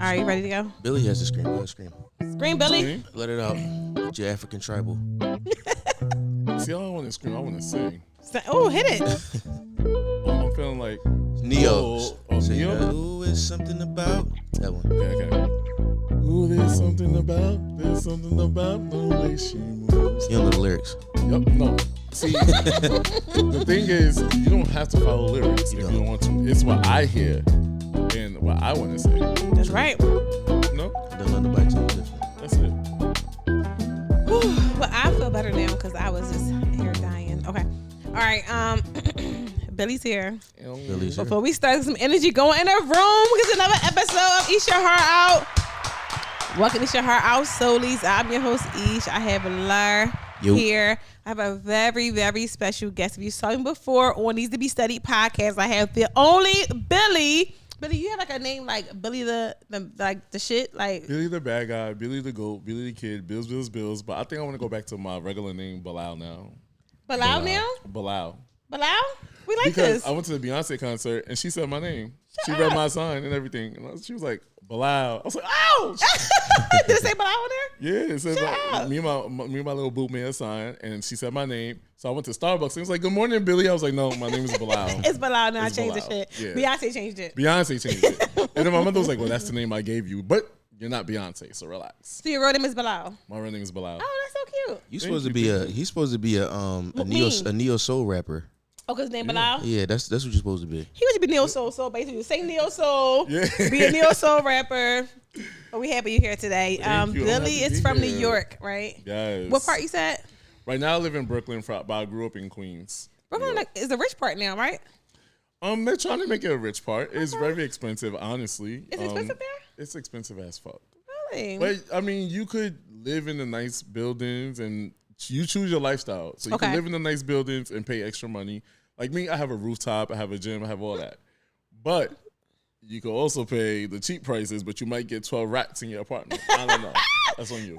All right, you ready to go? Billy has to scream. Go ahead, scream. Scream, Billy. Scream? Let it out. Get your African tribal. See, I don't want to scream. I want to sing. Oh, hit it. I'm feeling like Neo. Sing Neo. that. Ooh, it's something about that one. Okay. Ooh, there's something about the way she moves. You don't know the lyrics. Yep. No. See, the thing is, you don't have to follow lyrics if you don't want to. It's what I hear and what I want to say. That's right. No, Don't know nobody tell you different. that's it. But I feel better now because I was just here dying. Okay. All right. Billy's here. Billy's here. Before we start, some energy going in the room because another episode of Eat Your Heart Out. Welcome to Eat Your Heart Out, Soulies. I'm your host, Ish. I have Lar here. I have a very, very special guest. If you saw him before on Needs to Be Studied podcast, I have the only Billy. Billy, you have like a name like Billy the shit, like Billy the bad guy, Billy the goat, Billy the kid, Bills. But I think I want to go back to my regular name, Bilal now. Bilal now? Bilal. Bilal? We like Because this. I went to the Beyonce concert and she said my name. She Shut read up. my sign and everything. And she was like, Bilal. I was like, ouch! Did it say Bilal on there? Yeah, it says Shut like, up. me and my little boo made a sign and she said my name. So I went to Starbucks and it was like, good morning, Billy. I was like, no, my name is Bilal. It's Bilal now. I It's changed Bilal. the shit. Yeah. Beyonce changed it. Beyonce changed it. And then my mother was like, well, that's the name I gave you. But you're not Beyonce, so relax. So your real name is Bilal. My real name is Bilal. Oh, that's so cute. He's supposed to be he's supposed to be a neo soul rapper. Oh, cause his name Bilal? Yeah, that's what you're supposed to be. He was to be neo soul, so basically sing neo soul, Yeah. be a neo soul rapper. But we happy you here today. Thank you. I'm Billy happy to is be from New here. York, right? Yes. What part you said? Right now I live in Brooklyn, but I grew up in Queens. Brooklyn is the rich part now, right? They're trying to make it a rich part. It's very expensive, honestly. Is it expensive there? It's expensive as fuck. Really? But I mean, you could live in the nice buildings and you choose your lifestyle. So you Okay. can live in the nice buildings and pay extra money. Like me, I have a rooftop, I have a gym, I have all that. But you can also pay the cheap prices, but you might get 12 rats in your apartment. I don't know. That's on you.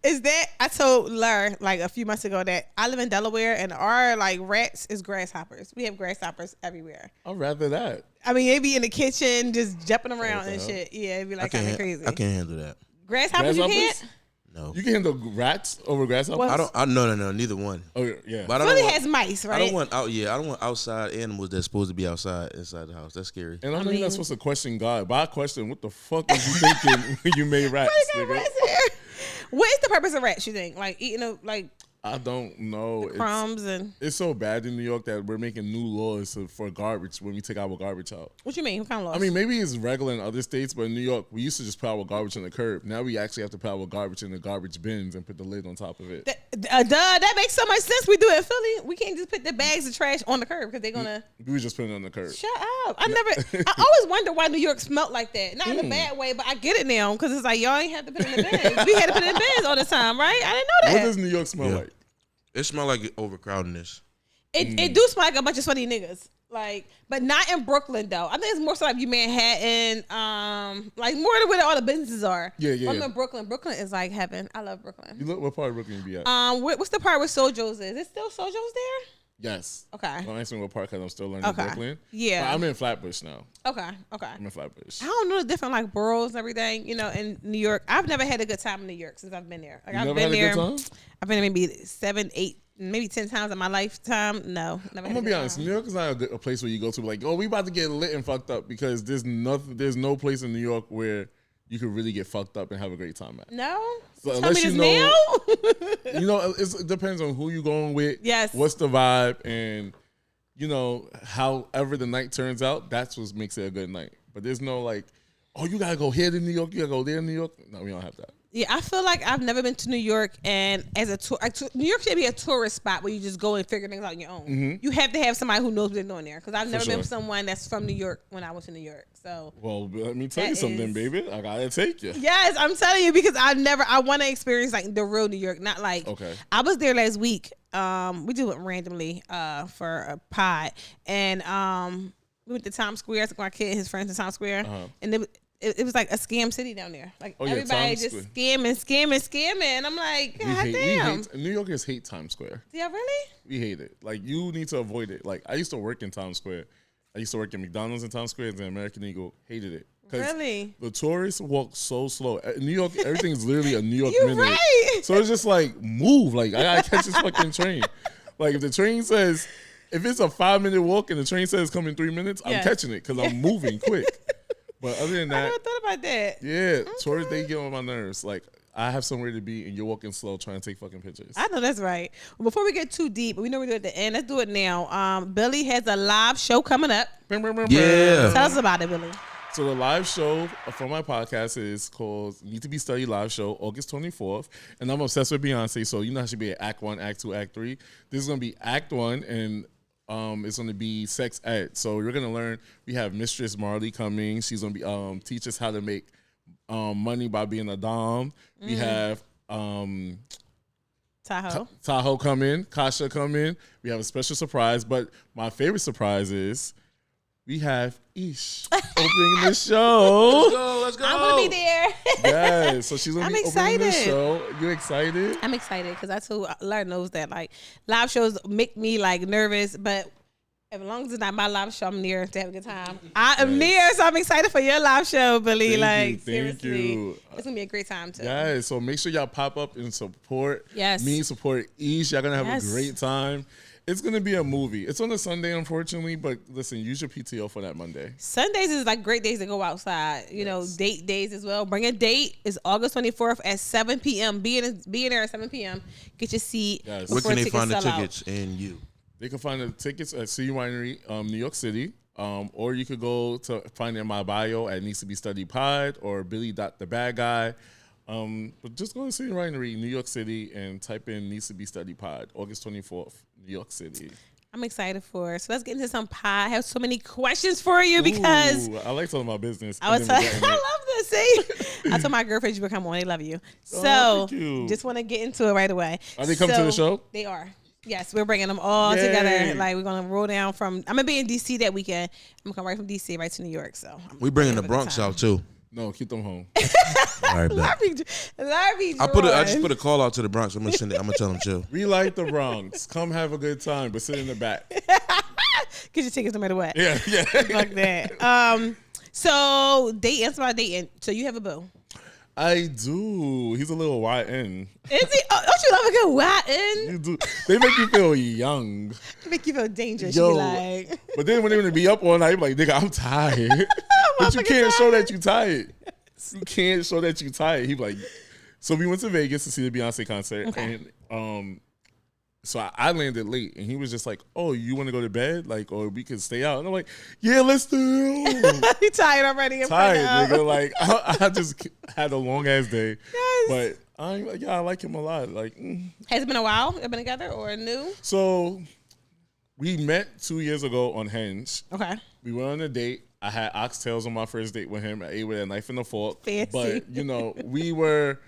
Is that I told Lar like a few months ago that I live in Delaware and our like rats is grasshoppers. We have grasshoppers everywhere. I'd rather that. I mean, they be in the kitchen just jumping around What the and hell? shit. Yeah, it'd be I like kind of can't. crazy. I can't handle that. Grasshoppers, you can't? No. You can handle rats over grasshoppers? Well, No. Neither one. Oh, yeah. But I Philly don't want, has mice, right? I don't want out. Yeah, I don't want outside animals that's supposed to be outside inside the house. That's scary. And I know mean- you're not supposed to question God, but I question what the fuck was you thinking when you made rats, Why you got nigga? rats here? What is the purpose of rats, you think? Like eating like I don't know. crumbs and It's so bad in New York that we're making new laws for garbage when we take our garbage out. what you mean? What kind of laws? I mean, maybe it's regular in other states, but in New York, we used to just put our garbage on the curb. Now we actually have to put our garbage in the garbage bins and put the lid on top of it. that makes so much sense. We do it in Philly. We can't just put the bags of trash on the curb because they're gonna We was just putting it on the curb. shut up. I always wonder why New York smelled like that. Not in a bad way, but I get it now because it's like y'all ain't have to put it in the bins. We had to put it in the bins all the time, right? I didn't know What that. does New York smell Yeah. like? It smells like overcrowdedness. It do smell like a bunch of sweaty niggas. Like, but not in Brooklyn though. I think it's more so like you Manhattan, like more than where all the businesses are. Yeah. I'm in Brooklyn. Brooklyn is like heaven. I love Brooklyn. You look, what part of Brooklyn you be at? What's the part where Sojo's is? Is still Sojo's there? Yes. Okay. Don't ask me what part because I'm still learning Okay. Brooklyn. Yeah. But I'm in Flatbush now. Okay. I'm in Flatbush. I don't know the different like boroughs and everything, in New York. I've never had a good time in New York since I've been there. Like You I've never been had a there. good time? I've been there maybe 7, 8, maybe 10 times in my lifetime. No, never. I'm gonna be honest. New York is not a place where you go to like, oh, we about to get lit and fucked up because there's no place in New York where you could really get fucked up and have a great time at. No. So Tell unless me you this now. You know, it depends on who you going with. Yes. What's the vibe and however the night turns out, that's what makes it a good night. But there's no like, oh, you gotta go here to New York, you gotta go there to New York. No, we don't have that. Yeah, I feel like I've never been to New York, and as a tour, New York should be a tourist spot where you just go and figure things out on your own. Mm-hmm. You have to have somebody who knows what they're doing there, because I've never been sure. with someone that's from New York when I went to New York. So Well, let me tell That you something, is- baby. I gotta take you. yes, I'm telling you because I want to experience like the real New York, not like Okay. I was there last week. We just went randomly for a pod, and we went to Times Square. I took my kid and his friends to Times Square, and it was like a scam city down there. Like Oh, yeah, everybody Times just Square. scamming. And I'm like, God damn. New Yorkers hate Times Square. Yeah, really? We hate it. Like, you need to avoid it. Like, I used to work in Times Square. I used to work at McDonald's in Times Square and then American Eagle. Hated it. Really? The tourists walk so slow. In New York, everything's literally a New York You're minute. right. So it's just like, move. Like, I gotta catch this fucking train. Like, if the train says, if it's a 5-minute walk and the train says come in 3 minutes, I'm catching it because I'm moving quick. But other than that, I never thought about that. yeah, tourists, they get on my nerves. Like, I have somewhere to be and you're walking slow trying to take fucking pictures. I know that's right. Well, before we get too deep, we know we do it at the end. Let's do it now. Billy has a live show coming up. Yeah. Tell us about it, Billy. So the live show for my podcast is called Need to Be Studied Live Show, August 24th. And I'm obsessed with Beyonce, so you know how she be at Act 1, Act 2, Act 3. This is going to be Act 1, and it's going to be sex ed. So we're going to learn. We have Mistress Marley coming. She's going to be teach us how to make money by being a dom. We have Tahoe come in. Kasha come in. We have a special surprise. But my favorite surprise is we have Ish opening the show. Let's go. I'm going to be there. Yeah, so she's going to be opening the excited. show. You excited? I'm excited because I told Larry knows that like live shows make me like nervous, but as long as it's not my live show, I'm near to have a good time. I am near, so I'm excited for your live show, Billy. Thank Seriously, you. it's gonna be a great time too. Yeah, so make sure y'all pop up and support Yes. me, support Ish. Y'all gonna have Yes. a great time. It's gonna be a movie. It's on a Sunday, unfortunately, but listen, use your PTO for that Monday. Sundays is like great days to go outside. You know, date days as well. Bring a date. It's August 24th at 7 p.m. Be in there at 7 p.m. Get your seat. Yes. Where before can they find the sell out. tickets and you? They can find the tickets at CU Winery, New York City. Or you could go to find it in my bio at Needs to Be Studied Pod or Billy.TheBadGuy. But just go to CU Winery, New York City, and type in Needs to Be Studied Pod, August 24th, New York City. I'm excited for it. So let's get into some pie. I have so many questions for you because Ooh, I like telling my business. I and then regretting I it. love this. See, I told my girlfriends you would come on. They love you. So thank you. just want to get into it right away. Are they coming to the show? They are. Yes, we're bringing them all Yay. together. Like we're gonna roll down from. I'm gonna be in DC that weekend. I'm gonna come right from DC right to New York. So We bringing the Bronx out too. No, keep them home. All right, bet. Larry, I just put a call out to the Bronx. I'm gonna send it. I'm gonna tell them chill. We like the Bronx. Come have a good time, but sit in the back. Get your tickets no matter what. Yeah, yeah. Fuck that. So dating. That's about dating. So you have a boo. I do. He's a little YN. Is he? Oh, don't you love a good whatin'? You do. They make you feel young. Make you feel dangerous. Yo. You be like, But then when they're gonna be up all night, you're like, nigga, I'm tired. But you Motherfucker can't show tired. that you tired. You can't show that you tired. He be like, so we went to Vegas to see the Beyonce concert, Okay. and so I landed late, and he was just like, "Oh, you want to go to bed? Like, or we could stay out?" And I'm like, "Yeah, let's do." you tired already? Tired, nigga. Like, I just had a long ass day, Yes. but I like him a lot. Like, Has it been a while? You've been together or new? so we met 2 years ago on Hinge. Okay. We went on a date. I had oxtails on my first date with him. I ate with a knife and a fork. Fancy. But, you know, we were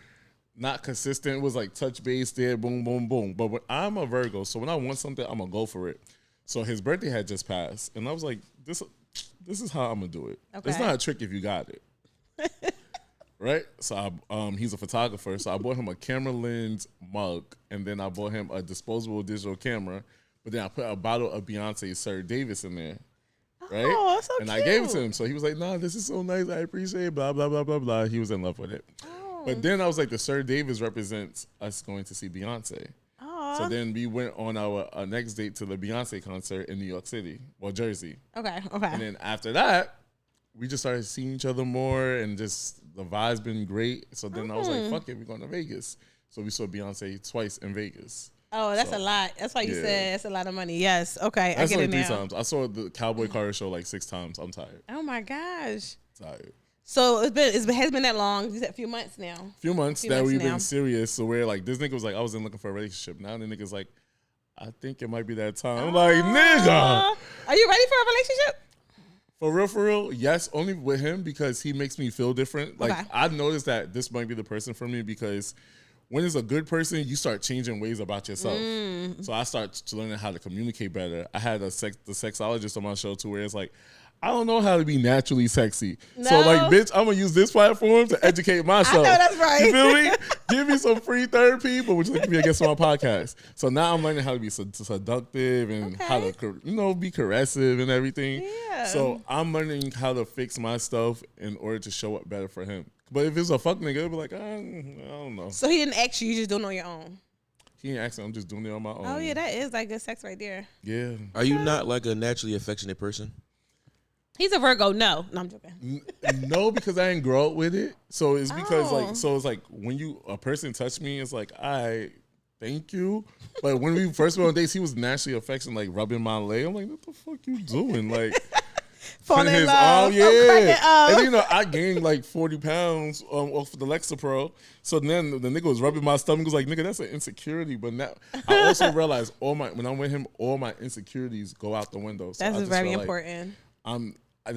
not consistent. It was like touch base there, boom, boom, boom. But when, I'm a Virgo, so when I want something, I'm going to go for it. So his birthday had just passed. And I was like, this is how I'm going to do it. Okay. It's not a trick if you got it. Right? So he's a photographer. So I bought him a camera lens mug. And then I bought him a disposable digital camera. But then I put a bottle of Beyonce's Sir Davis in there. Right? Oh, that's so and cute. I gave it to him. So he was like, nah, this is so nice. I appreciate it. Blah, blah, blah, blah, blah. He was in love with it. Oh. But then I was like, the Sir Davis represents us going to see Beyonce. Aw. So then we went on our next date to the Beyonce concert in New York City, well, Jersey. Okay. And then after that, we just started seeing each other more and just the vibe's been great. So then I was like, fuck it, we're going to Vegas. So we saw Beyonce twice in Vegas. Oh, that's a lot. That's why you Yeah. said that's a lot of money. Yes. Okay. That's I get only it 3 now. times. I saw the Cowboy Carter show like 6 times. I'm tired. Oh my gosh. Tired. So it has been that long. You said a few months now. Few months Few that months we've now. been serious. So we're like, this nigga was like, I wasn't looking for a relationship. Now the nigga's like, I think it might be that time. I'm like, nigga. Are you ready for a relationship? For real, yes, only with him because he makes me feel different. Like, Okay. I've noticed that this might be the person for me because when it's a good person, you start changing ways about yourself. So I start learning how to communicate better. I had the sexologist on my show too, where it's like, I don't know how to be naturally sexy. No. So like, bitch, I'm gonna use this platform to educate myself. I know that's right. You feel me? Give me some free therapy, but would you like to be a guest on my podcast? So now I'm learning how to be seductive and how to, be caressive and everything. Yeah. So I'm learning how to fix my stuff in order to show up better for him. But if it's a fuck nigga, it'll be like, I don't know. So he didn't ask you just doing it on your own? He ain't asking, I'm just doing it on my own. Oh yeah, that is like good sex right there. Yeah. Are you not like a naturally affectionate person? He's a Virgo. No, I'm joking. No, because I didn't grow up with it. So it's because it's like when a person touched me, it's like, thank you. But when we first went on dates, he was naturally affectionate, like rubbing my leg. I'm like, what the fuck you doing? Like, falling in love. Oh yeah. And I gained like 40 pounds off the Lexapro. So then the nigga was rubbing my stomach. Was like, nigga, that's an insecurity. But now I also realized when I'm with him, all my insecurities go out the window. So that's very important. I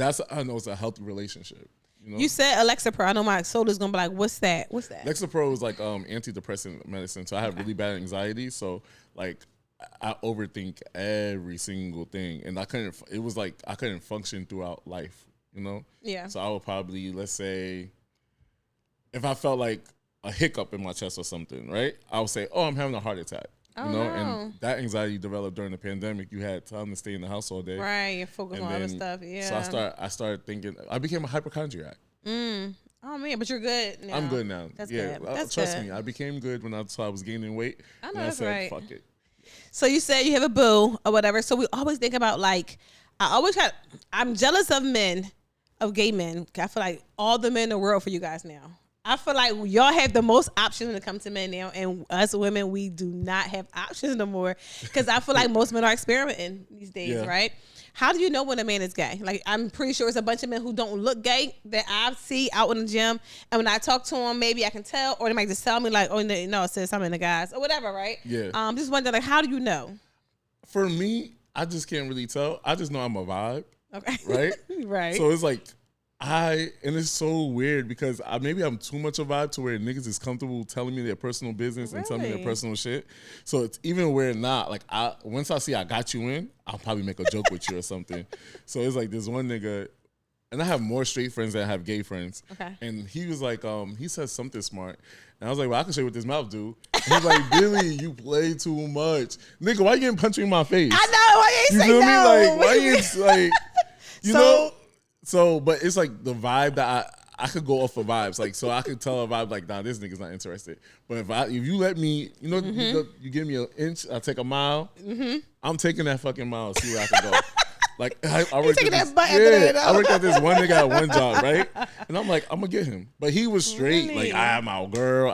know it's a healthy relationship. You said Lexapro. I know my soda's gonna be like, what's that? Lexapro is like antidepressant medicine. So I have really bad anxiety. So like I overthink every single thing, and I couldn't function throughout life. Yeah. So I would probably, let's say, if I felt like a hiccup in my chest or something, right? I would say, I'm having a heart attack. And that anxiety developed during the pandemic. You had time to stay in the house all day, right? And focus on other stuff. Yeah. So I started thinking. I became a hypochondriac. Oh man, but you're good now. I'm good now. That's good. Trust me, I became good when I was gaining weight. I know that's right. Fuck it. So you said you have a boo or whatever. So we always think about I'm jealous of gay men. I feel like all the men in the world for you guys now. I feel like y'all have the most options when it comes to men now, and us women, we do not have options no more, because I feel like most men are experimenting these days, right? How do you know when a man is gay? Like, I'm pretty sure it's a bunch of men who don't look gay that I see out in the gym, and when I talk to them, maybe I can tell, or they might just tell me like, oh no, it says something in the guys or whatever, right? Yeah. Just wondering, like, how do you know? For me, I just can't really tell. I just know I'm a vibe. Okay. Right? Right. So it's like, and it's so weird because maybe I'm too much a vibe to where niggas is comfortable telling me their personal business and telling me their personal shit. So it's even where not, like, once I see I got you in, I'll probably make a joke with you or something. So it's like this one nigga, and I have more straight friends than I have gay friends. Okay. And he was like, he said something smart. And I was like, well, I can show you what this mouth do. And he's like, Billy, you play too much. Nigga, why you getting punched in my face? I know, why you say no? You feel me? Like, why you, like, you know? So, but it's like the vibe that I could go off of vibes. Like, so I could tell a vibe like, nah, this nigga's not interested. But if you let me, you give me an inch, I take a mile. I'm taking that fucking mile, see where I can go. Like, I worked at this one nigga at one job, right? And I'm like, I'm gonna get him. But he was straight. Really? Like, I am my girl.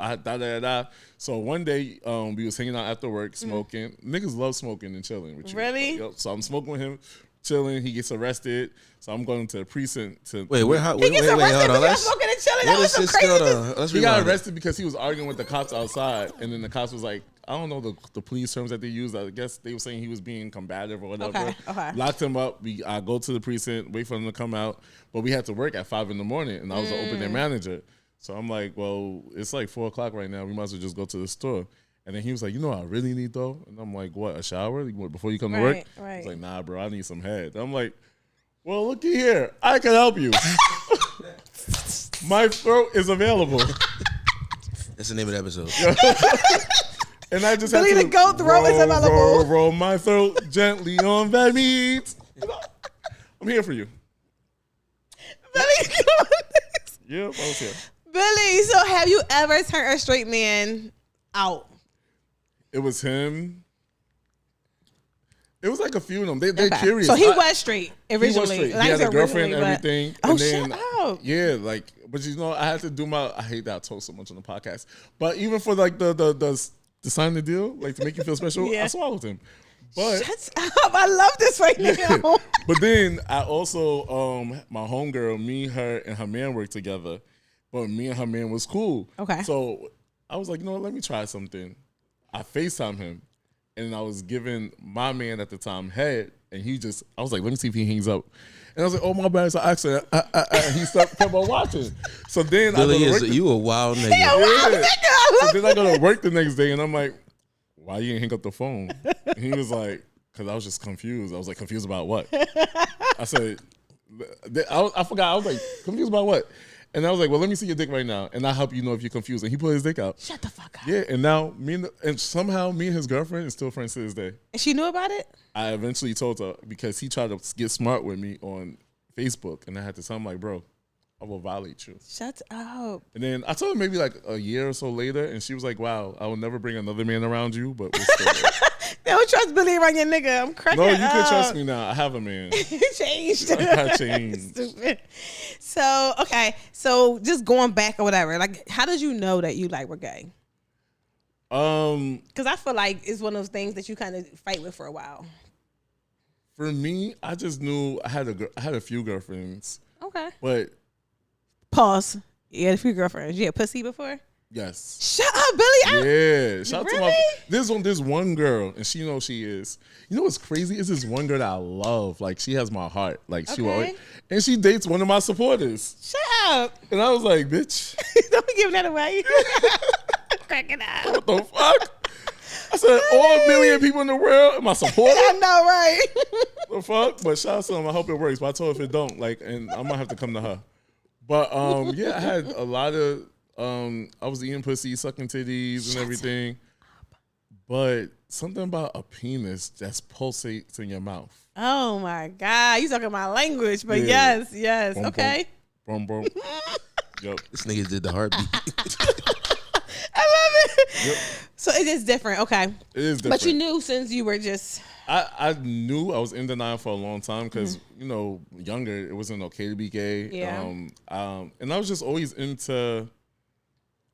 So one day, we was hanging out after work, smoking. Niggas love smoking and chilling with you. Really? So I'm smoking with him, chilling. He gets arrested. So I'm going to the precinct to wait, hold on. Smoking and chilling. That was some crazy. He got arrested because he was arguing with the cops outside, and then the cops was like, I don't know the police terms that they use. I guess they were saying he was being combative or whatever. Okay. Locked him up. I go to the precinct, wait for him to come out, but we had to work at 5 a.m, and I was the open air manager. So I'm like, well, it's like 4 o'clock right now. We might as well just go to the store. And then he was like, you know what I really need though? And I'm like, what, a shower before you come to work? Right. He's like, nah, bro, I need some head. And I'm like, well, looky here. I can help you. My throat is available. That's the name of the episode. And I just Billy had to the goat throat is available. Roll my throat gently on that meat. I'm here for you. Billy, yeah, I was here. Billy, so have you ever turned a straight man out? It was him. It was like a few of them. They're curious. So he was straight originally. He was straight. He had a girlfriend and everything. Oh, and then, shut up. Yeah, like, but I had to do I hate that I talk so much on the podcast. But even for like the sign the deal, like to make you feel special, I swallowed him. But shut up. I love this right now. But then I also, my homegirl, me, her, and her man worked together. But me and her man was cool. Okay. So I was like, you know what, let me try something. I FaceTime him. And I was giving my man at the time head, and I was like, let me see if he hangs up. And I was like, oh, my bad, it's an accident. He kept on watching. So then you a wild nigga. So then I go to work the next day, and I'm like, why you didn't hang up the phone? And he was like, because I was just confused. I was like, confused about what? I said, I forgot. I was like confused by what, and I was like, well, let me see your dick right now, and I'll help you know if you're confused. And he pulled his dick out. Shut the fuck up. Yeah, and now somehow me and his girlfriend is still friends to this day. And she knew about it? I eventually told her because he tried to get smart with me on Facebook, and I had to tell him like, bro, I will violate you. Shut up. And then I told her maybe like a year or so later, and she was like, wow, I will never bring another man around you, but we're still there. Don't trust Billy around your nigga. I'm cracking No, up. you can trust me now. I have a man. You changed. I changed. Stupid. So, okay. So just going back or whatever, like how did you know that you like were gay? Because I feel like it's one of those things that you kind of fight with for a while. For me, I just knew I had a few girlfriends. Okay. But pause. You had a few girlfriends. You had pussy before? Yes. Shut up, Billy. Yeah. Shout out to Really? this one girl, and she knows she is. You know what's crazy? Is this one girl that I love. Like she has my heart. Like she will always, and she dates one of my supporters. Shut up. And I was like, bitch. Don't be giving that away. Cracking up. What the fuck? I said, all 1 million people in the world, am I supporter? I know, right? The fuck? But shout out to them. I hope it works. But I told her if it don't, like, and I might have to come to her. But yeah, I had a lot of I was eating pussy, sucking titties and everything. But something about a penis that pulsates in your mouth. Oh my God. You talking my language, but yes. Boom, Okay. Boom, boom. Yep. This nigga did the heartbeat. I love it. Yep. So it is different. Okay. It is different. But you knew since you were just... I knew I was in denial for a long time because, you know, younger, it wasn't okay to be gay. Yeah. And I was just always into...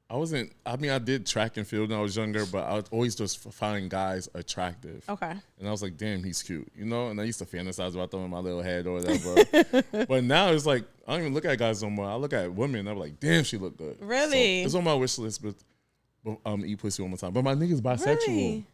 I did track and field when I was younger, but I would always just find guys attractive. Okay. And I was like, damn, he's cute, you know? And I used to fantasize about them in my little head or whatever. But now it's like, I don't even look at guys no more. I look at women and I'm like, damn, she look good. Really? So it's on my wish list, but eat pussy one more time. But my nigga's bisexual. Really?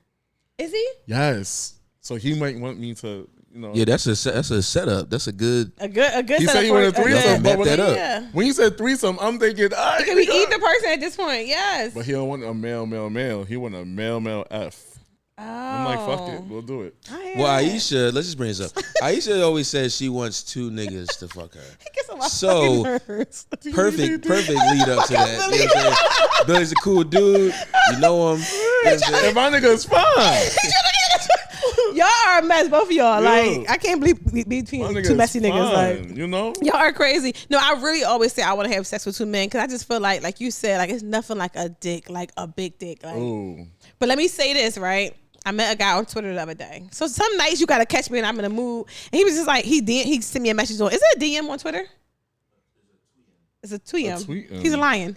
Is he? Yes. So he might want me to, you know. Yeah, that's a setup. That's a good. A good. He said he setup wanted a for- threesome. Yeah, but map when, that up. Yeah. when he said threesome, I'm thinking, It could be either person at this point. Yes. But he don't want a male. He want a male F. Oh. I'm like, fuck it, we'll do it. Well, Aisha, let's just bring this up. Aisha always says she wants 2 niggas to fuck her. He gets on my So, fucking nerves. Perfect lead up to that. You know what I'm saying? Billy's a cool dude. You know him. You know what I'm saying? And my nigga's fine. Y'all are a mess, both of y'all. Yo. Like, I can't believe between My two nigga's messy niggas. fine, Like, you know? y'all are crazy. No, I really always say I want to have sex with 2 men because I just feel like you said, like it's nothing like a dick, like a big dick. Like, Ooh. but let me say this, right? I met a guy on Twitter the other day. So some nights you gotta catch me and I'm in a mood. And he was just like, he sent me a message on. Is it a DM on Twitter? It's a tweet. He's lying.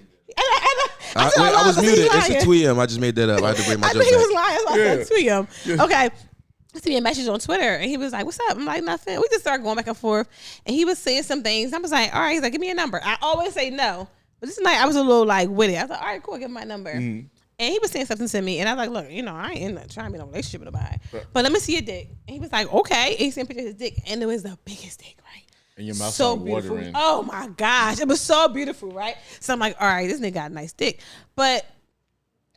I was muted. It's a tweet him. I just made that up. I had to bring my I joke think he was back. lying. So I said tweet him. Yeah. Okay. He sent me a message on Twitter and he was like, what's up? I'm like, nothing. We just started going back and forth. And he was saying some things. I was like, all right. He's like, give me a number. I always say no. But this night I was a little like with it. I was like, all right, cool, give him my number. Mm-hmm. And he was saying something to me. And I was like, look, you know, I ain't trying to be in a relationship with nobody. But let me see your dick. And he was like, okay. And he sent a picture of his dick. And it was the biggest dick, right? And your mouth So started beautiful. watering. Oh my gosh. It was so beautiful, right? So I'm like, all right, this nigga got a nice dick. But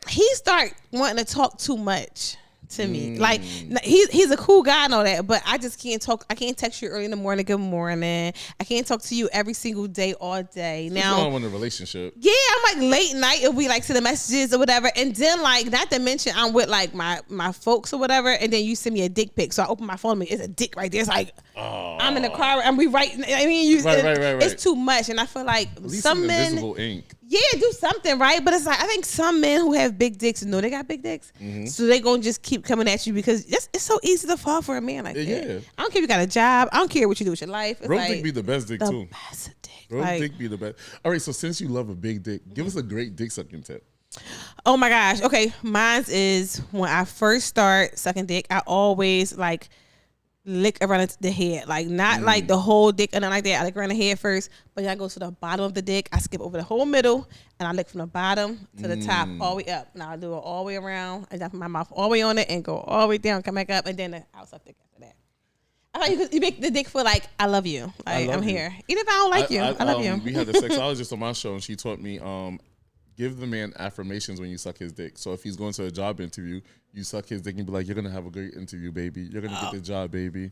he started wanting to talk too much to me. Like, he's a cool guy and all that, but I just can't talk. I can't text you early in the morning, good morning. I can't talk to you every single day, all day. Now, Now, I want a relationship. yeah, I'm like late night. It'll be like to the messages or whatever. And then like, not to mention I'm with like my folks or whatever. And then you send me a dick pic. So I open my phone and it's a dick right there. It's like, I'm in the car and we right. I mean, Right. it's too much. And I feel like At least some some men, invisible ink. yeah, do something, right? But it's like, I think some men who have big dicks know they got big dicks. So they gonna just keep coming at you because it's so easy to fall for a man like that. Yeah. I don't care if you got a job. I don't care what you do with your life. It's Bro like, dick be the best dick the too. best dick. Bro Like, dick be the best. All right, so since you love a big dick, give us a great dick sucking tip. oh my gosh. Okay, mine's is when I first start sucking dick, I always like lick around the head, like not like the whole dick and nothing like that. I lick around the head first, but then I go to the bottom of the dick. I skip over the whole middle and I lick from the bottom to the top, all the way up. Now I do it all the way around. I put my mouth all the way on it and go all the way down, come back up, and then I'll suck dick after that. I thought you make the dick feel like I love you, like love I'm you. here, even if I don't like you. I love you. We had a sexologist on my show, and she taught me give the man affirmations when you suck his dick. So if he's going to a job interview, you suck his dick and be like, "You're gonna have a great interview, baby. You're gonna get the job, baby." You're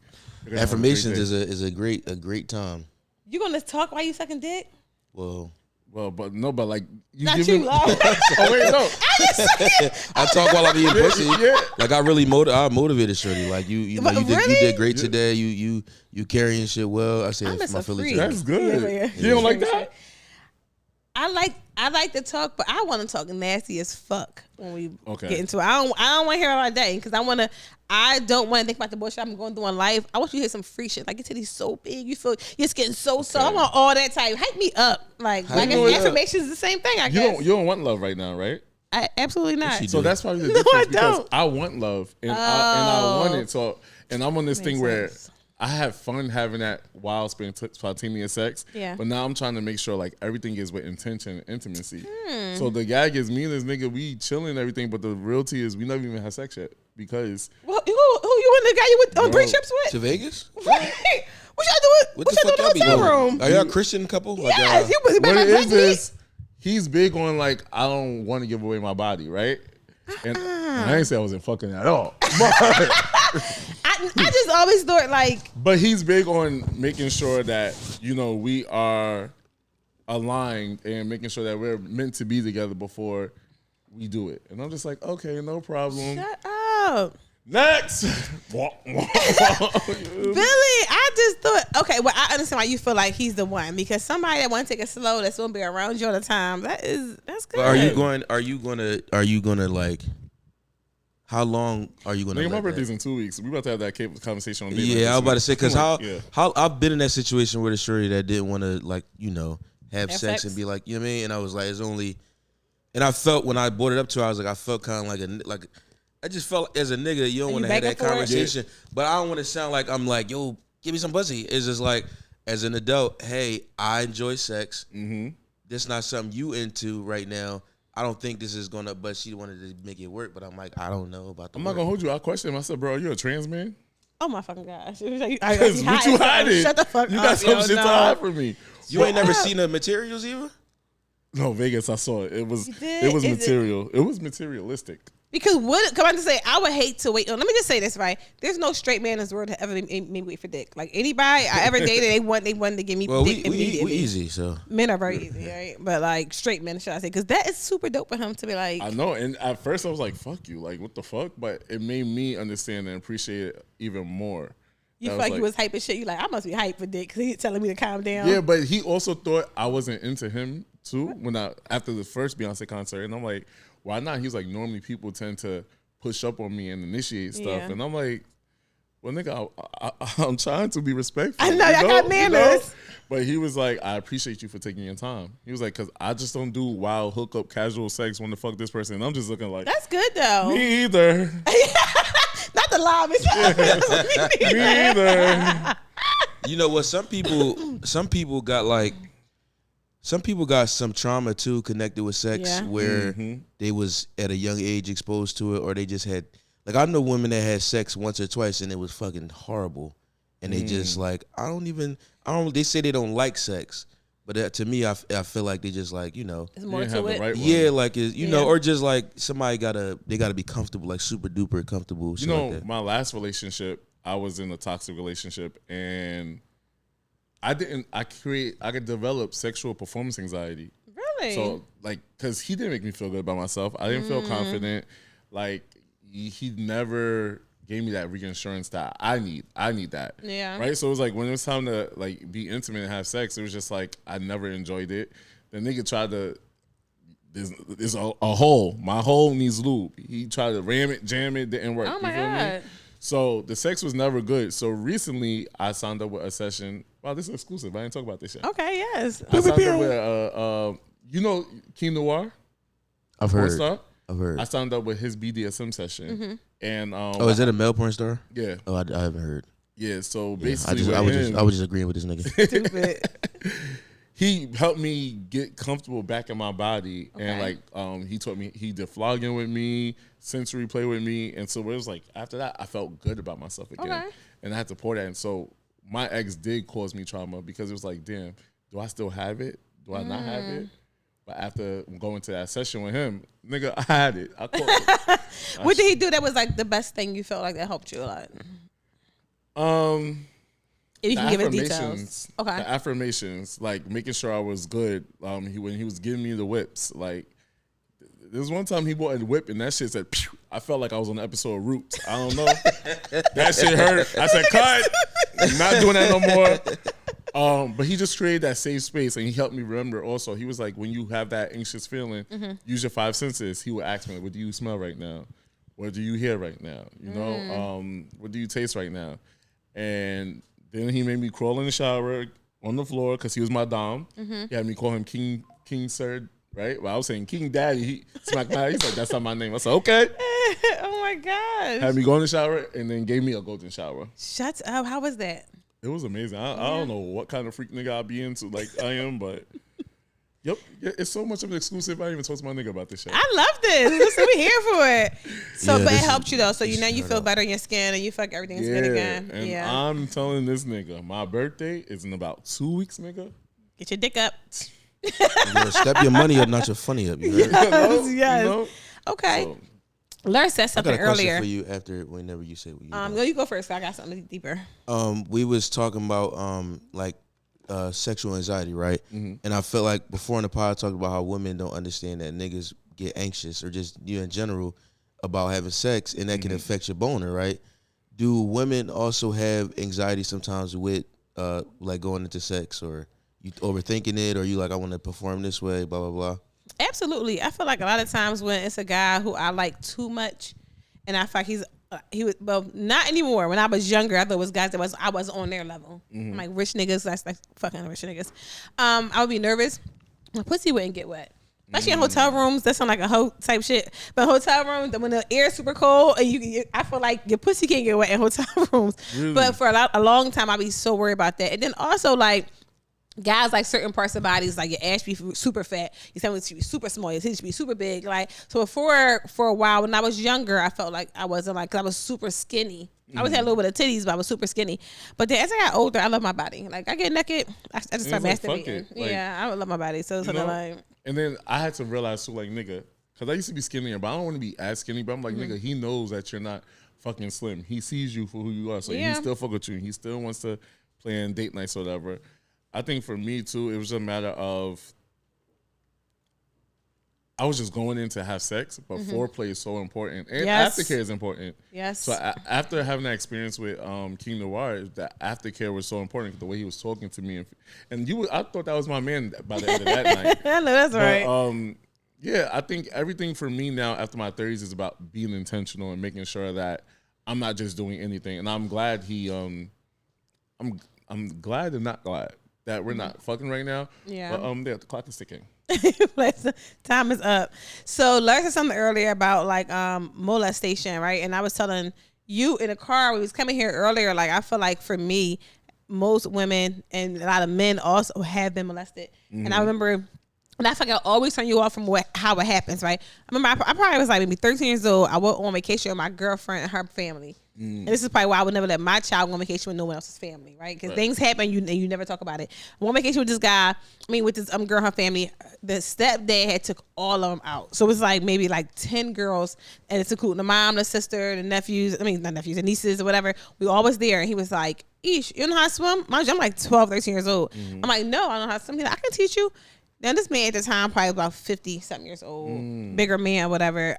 gonna have a great Affirmations day." is a great time. You gonna talk while you sucking dick? Well, but like you Not give you, me. Love. Oh wait, no. I talk while I'm eating pussy. Yeah. Like I really I motivated Shorty. Like you know, you Really? did great today. You carrying shit well. I said miss my a feelings. freak. That's good. Yeah. You don't like that? I like to talk, but I want to talk nasty as fuck when we Okay. get into it. I don't want to hear about day because I don't want to think about the bullshit I'm going through in life. I want you to hear some free shit. Like your titties so big, you feel your skin so soft. I want all that type. Hype me up. Like Hype I me guess up. affirmation is the same thing. I You guess don't want love right now, right? absolutely not. she So do. that's probably the No, difference I because don't. I want love and I want it. So and I'm on this thing where sense. I have fun having that wild, spontaneous sex. Yeah. But now I'm trying to make sure like everything is with intention and intimacy. Hmm. So the gag is me and this nigga, we chilling and everything, but the reality is we never even had sex yet because Well, who you and the guy you on Bro. three trips with? to Vegas. What y'all doing? What What the y'all fuck doing in y'all the be hotel doing? room? Are y'all a Christian couple? Like, Yes, you was what my it is buddy. is he's big on like I don't want to give away my body, right? And I didn't say I wasn't fucking at all. I just always thought like But he's big on making sure that, you know, we are aligned and making sure that we're meant to be together before we do it. And I'm just like, okay, no problem. shut up. Next. Billy, I just thought, okay, well, I understand why you feel like he's the one because somebody that want to take it slow, that's gonna be around you all the time. That's good. Are you gonna like? How long are you gonna? Nigga, my let birthday's that? in 2 weeks. We about to have that conversation on day Yeah, I was about to say because Yeah. how I've been in that situation with a shorty that didn't want to like have sex sex? and be like, you know what I mean, and I was like, it's only, and I felt when I brought it up to her, I was like, I felt kind of like I just felt as a nigga, you don't Are want you to have begging that for it? conversation, but I don't want to sound like I'm like, yo, give me some pussy. It's just like as an adult, hey, I enjoy sex. Mm-hmm. This not something you into right now. I don't think this is gonna, but she wanted to make it work. But I'm like, I don't know about the I'm not work. gonna hold you. I questioned him. I said, bro, are you a trans man? Oh my fucking gosh! Because what you hiding? Shut the fuck You up. got some yo, shit no. to hide from me. You ain't never seen the materials either? No, Vegas, I saw it. It was You did? it was Is it- material. It was materialistic. Because come on to say, I would hate to wait. Let me just say this, right? There's no straight man in this world that ever made me wait for dick. Like anybody I ever dated, they wanted to give me Well, dick we immediately. easy, so. Men are very easy, right? But like straight men, should I say? Because that is super dope for him to be like. I know, and at first I was like, "Fuck you!" Like, what the fuck? But it made me understand and appreciate it even more. You I feel was like you was hype as shit. You like, I must be hype for dick because he's telling me to calm down. Yeah, but he also thought I wasn't into him too after the first Beyonce concert, and I'm like, why not? He's like, normally people tend to push up on me and initiate stuff, Yeah. and I'm like, well, nigga, I'm trying to be respectful. I know, I got manners. But he was like, I appreciate you for taking your time. He was like, because I just don't do wild hookup, casual sex when to fuck this person. And I'm just looking like, That's good though. me either. Not the lob. Me either. You know what? Some people got some trauma too connected with sex Yeah. where Mm-hmm. they was at a young age exposed to it, or they just had like I know women that had sex once or twice and it was fucking horrible, and they just like they say they don't like sex, but to me I feel like they just like There's You more didn't to have the it. right one. yeah like you know, Yeah. or just like somebody gotta be comfortable, like super duper comfortable. You Shit know, like that. my last relationship, I was in a toxic relationship, and I could develop sexual performance anxiety. Really? So, like, because he didn't make me feel good about myself. I didn't feel confident. Like, he never gave me that reassurance that I need. I need that. Yeah. Right? So it was like when it was time to, like, be intimate and have sex, it was just like I never enjoyed it. The nigga tried to, there's a hole. My hole needs lube. He tried to ram it, jam it, didn't work. Oh my You feel me? God. So the sex was never good. So recently I signed up with a session. Wow, this is exclusive. I didn't talk about this yet. Okay. Yes. I signed up with you know King Noir? I've Porn heard. star? I've heard. I signed up with his BDSM session. And Oh, is that a male porn star? yeah. Oh, I haven't heard. Yeah. So I basically I with him, was just agreeing with this nigga. Stupid. he helped me get comfortable back in my body, and Okay. like he taught me, he did flogging with me, sensory play with me, and so it was like after that I felt good about myself again, Okay. and I had to pour that. And so my ex did cause me trauma because it was like, damn, do I still have it? Do I not have it? But after going to that session with him, nigga, I had it. I caught it. What did he do that was like the best thing you felt like that helped you a lot? If you The can give it affirmations, details. Okay. The affirmations, like making sure I was good. When he was giving me the whips, like there was one time he bought a whip and that shit said, pew! I felt like I was on an episode of Roots. I don't know. That shit hurt. I said, cut. I'm not doing that no more. But he just created that safe space and he helped me remember also. He was like, when you have that anxious feeling, use your 5 senses. He would ask me, what do you smell right now? What do you hear right now? You know, what do you taste right now? And then he made me crawl in the shower on the floor because he was my dom. He had me call him King Sir. Right? Well, I was saying King Daddy. He smacked my. He's like, that's not my name. I said, okay. Oh my gosh. Had me go in the shower and then gave me a golden shower. Shut up. How was that? It was amazing. I don't know what kind of freak nigga I be into like I am, but yep. Yeah, it's so much of an exclusive. I didn't even talk to my nigga about this shit. I love this. Listen, we here for it. So, Yeah, but it this is- helped you though. So this you is feel right better in your skin and you feel like everything's good again. And Yeah. I'm telling this nigga, my birthday is in about 2 weeks, nigga. Get your dick up. Step your money up, not your funny up. You heard? Yes. You know? Okay. So, Laura said I got something a question earlier. for you after whenever you say what you No, you go first. I got something deeper. we was talking about like sexual anxiety, right? And I felt like before in the pod I talked about how women don't understand that niggas get anxious or just you in general about having sex and that can affect your boner, right? Do women also have anxiety sometimes with like going into sex, or you overthinking it, or you like I want to perform this way, blah blah blah? Absolutely. I feel like a lot of times when it's a guy who I like too much, and I feel like he was well, not anymore. When I was younger, I thought it was guys that I was on their level. I'm like rich niggas, that's like fucking rich niggas. I would be nervous. My pussy wouldn't get wet. Especially in hotel rooms, that sound like a hoe type shit. But hotel rooms, when the air is super cold, and I feel like your pussy can't get wet in hotel rooms. Really? But for a long time, I'd be so worried about that. And then also like, guys like certain parts of bodies, like your ass be super fat, your stomach should be super small, your titties should be super big. Like so, for a while when I was younger, I felt like I wasn't like, cause I was super skinny. I always had a little bit of titties, but I was super skinny. But then as I got older, I love my body. Like I get naked, I just start it's like, fuck masturbating. it. Like, Yeah, I love my body. So it's you something know? like, And then I had to realize too, like nigga, because I used to be skinnier, but I don't want to be as skinny. But I'm like, nigga, he knows that you're not fucking slim. He sees you for who you are, so he still fuck with you. He still wants to play in date nights or whatever. I think for me too, it was a matter of I was just going in to have sex, but foreplay is so important, and Yes. aftercare is important. yes. So after having that experience with King Noir, that aftercare was so important 'cause the way he was talking to me, and I thought that was my man by the end of that night. I know that's right. But, yeah, I think everything for me now after my 30s is about being intentional and making sure that I'm not just doing anything. And I'm glad I'm glad and not glad that we're not fucking right now. Yeah. But the clock is ticking. Time is up. So Larry said something earlier about like molestation, right? And I was telling you in the car, we was coming here earlier, like I feel like for me, most women and a lot of men also have been molested. And I remember, and I feel like I always turn you off from how it happens, right? I remember I probably was like maybe 13 years old. I went on vacation with my girlfriend and her family. And this is probably why I would never let my child go on vacation with no one else's family, right? Because things happen, you never talk about it. I went on vacation with this guy, with this girl and her family. The stepdad had took all of them out. So it was like maybe like 10 girls, and it's including the mom, the sister, the nephews, not nephews, the nieces or whatever. We all was there, and he was like, Ish, you know how to swim? Mind you, I'm like 12, 13 years old. I'm like, no, I don't know how to swim. He's like, I can teach you. Now this man at the time probably about 50-something years old, bigger man, whatever.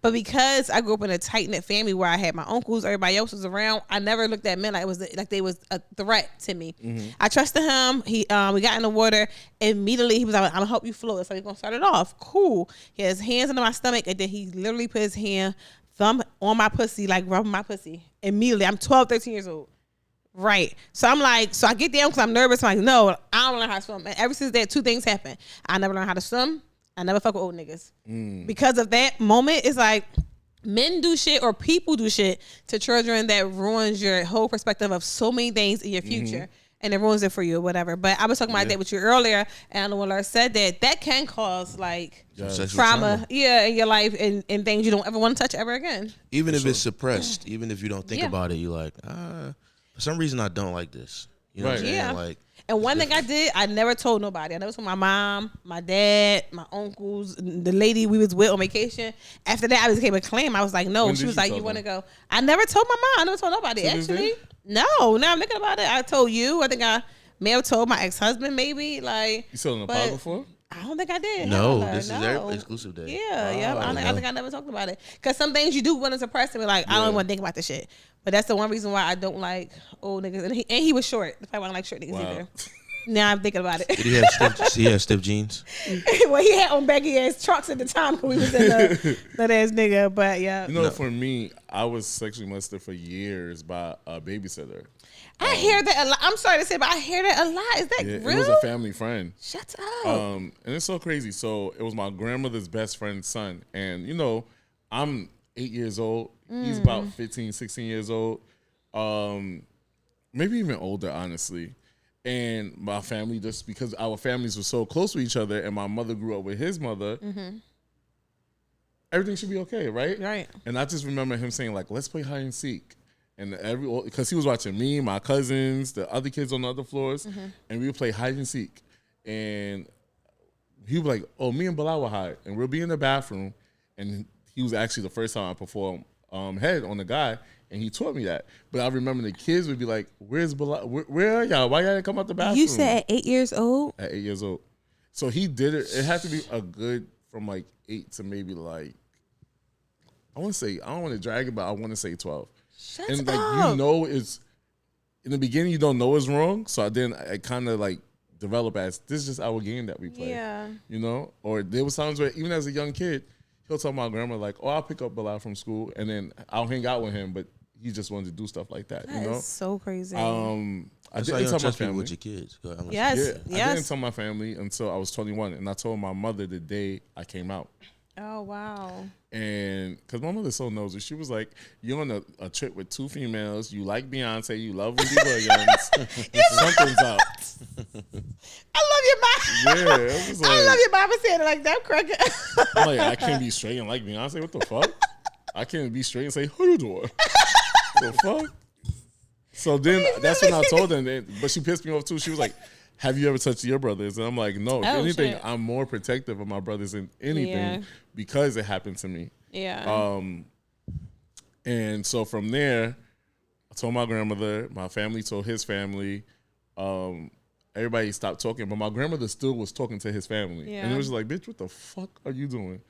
But because I grew up in a tight knit family where I had my uncles, everybody else was around, I never looked at men like they was a threat to me. I trusted him. We got in the water. Immediately he was like, "I'm gonna help you float." So he's gonna start it off. Cool. He has hands under my stomach, and then he literally put his thumb on my pussy, like rubbing my pussy. Immediately, I'm 12, 13 years old. Right. So I'm like, so I get down because I'm nervous. I'm like, no, I don't learn how to swim. And ever since that, two things happened. I never learned how to swim. I never fuck with old niggas. Because of that moment, it's like men do shit or people do shit to children that ruins your whole perspective of so many things in your future. And it ruins it for you or whatever. But I was talking about that with you earlier. And I know when Laura said that can cause like trauma, in your life and things you don't ever want to touch ever again. Even if it's suppressed, even if you don't think about it, you like, for some reason I don't like this. You know what I'm saying? Yeah. Like, And one thing I did, I never told nobody. I never told my mom, my dad, my uncles, the lady we was with on vacation. After that, I became a claim. I was like, no. She was like, you want to go? I never told my mom. I never told nobody, actually. No, now I'm thinking about it. I told you. I think I may have told my ex-husband, maybe. Like, you told him the pod before? I don't think I did. No, this is their exclusive day. Yeah. I think I never talked about it. Because some things you do want to suppress and be like, I don't want to think about this shit. But that's the one reason why I don't like old niggas. And he was short. That's why I don't like short niggas either. Now I'm thinking about it. Did he have stiff jeans? Well, he had on baggy ass trucks at the time when we was in that ass nigga. But yeah. You know, for me, I was sexually molested for years by a babysitter. I hear that a lot. I'm sorry to say, but I hear that a lot. Is that real? It was a family friend. Shut up. And it's so crazy. So it was my grandmother's best friend's son. And, you know, I'm 8 years old. He's about 15, 16 years old. Maybe even older, honestly. And my family, just because our families were so close to each other and my mother grew up with his mother, everything should be okay, right? Right. And I just remember him saying, like, let's play hide and seek. And because he was watching me, my cousins, the other kids on the other floors, and we would play hide and seek. And he was like, oh, me and Bilal will hide. And we'll be in the bathroom. And he was actually the first time I performed head on the guy. And he taught me that. But I remember the kids would be like, where's Bilal? Where are y'all? Why y'all didn't come out the bathroom? You said at 8 years old? At 8 years old. So he did it. It had to be a good from like 8 to maybe like, I want to say, I don't want to drag it, but I want to say 12. Shut and like up. you know, it's in the beginning you don't know it's wrong. So then I kind of like develop as this is just our game that we play. Yeah. You know? Or there was times where even as a young kid, he'll tell my grandma like, oh, I'll pick up Bilal from school and then I'll hang out with him, but he just wanted to do stuff like that. You know? Is so crazy. I That's didn't why you tell don't my trust people family. with your kids. Go ahead, Yes. I didn't tell my family until I was 21, and I told my mother the day I came out. Oh, wow. And because my mother's so nosy, she was like, "You're on a trip with 2 females. You like Beyonce. You love Wendy Williams. Something's up." I love your mom. Yeah, it was like, I love your mama saying it like that, cracker. I'm like, I can't be straight and like Beyonce. What the fuck? I can't be straight and say, "Who you doing?" The fuck? So then that's when I told her, but she pissed me off too. She was like, have you ever touched your brothers? And I'm like, no. If anything, shit. I'm more protective of my brothers than anything because it happened to me. Yeah. And so from there, I told my grandmother, my family told his family. Everybody stopped talking, but my grandmother still was talking to his family. Yeah. And it was like, bitch, what the fuck are you doing?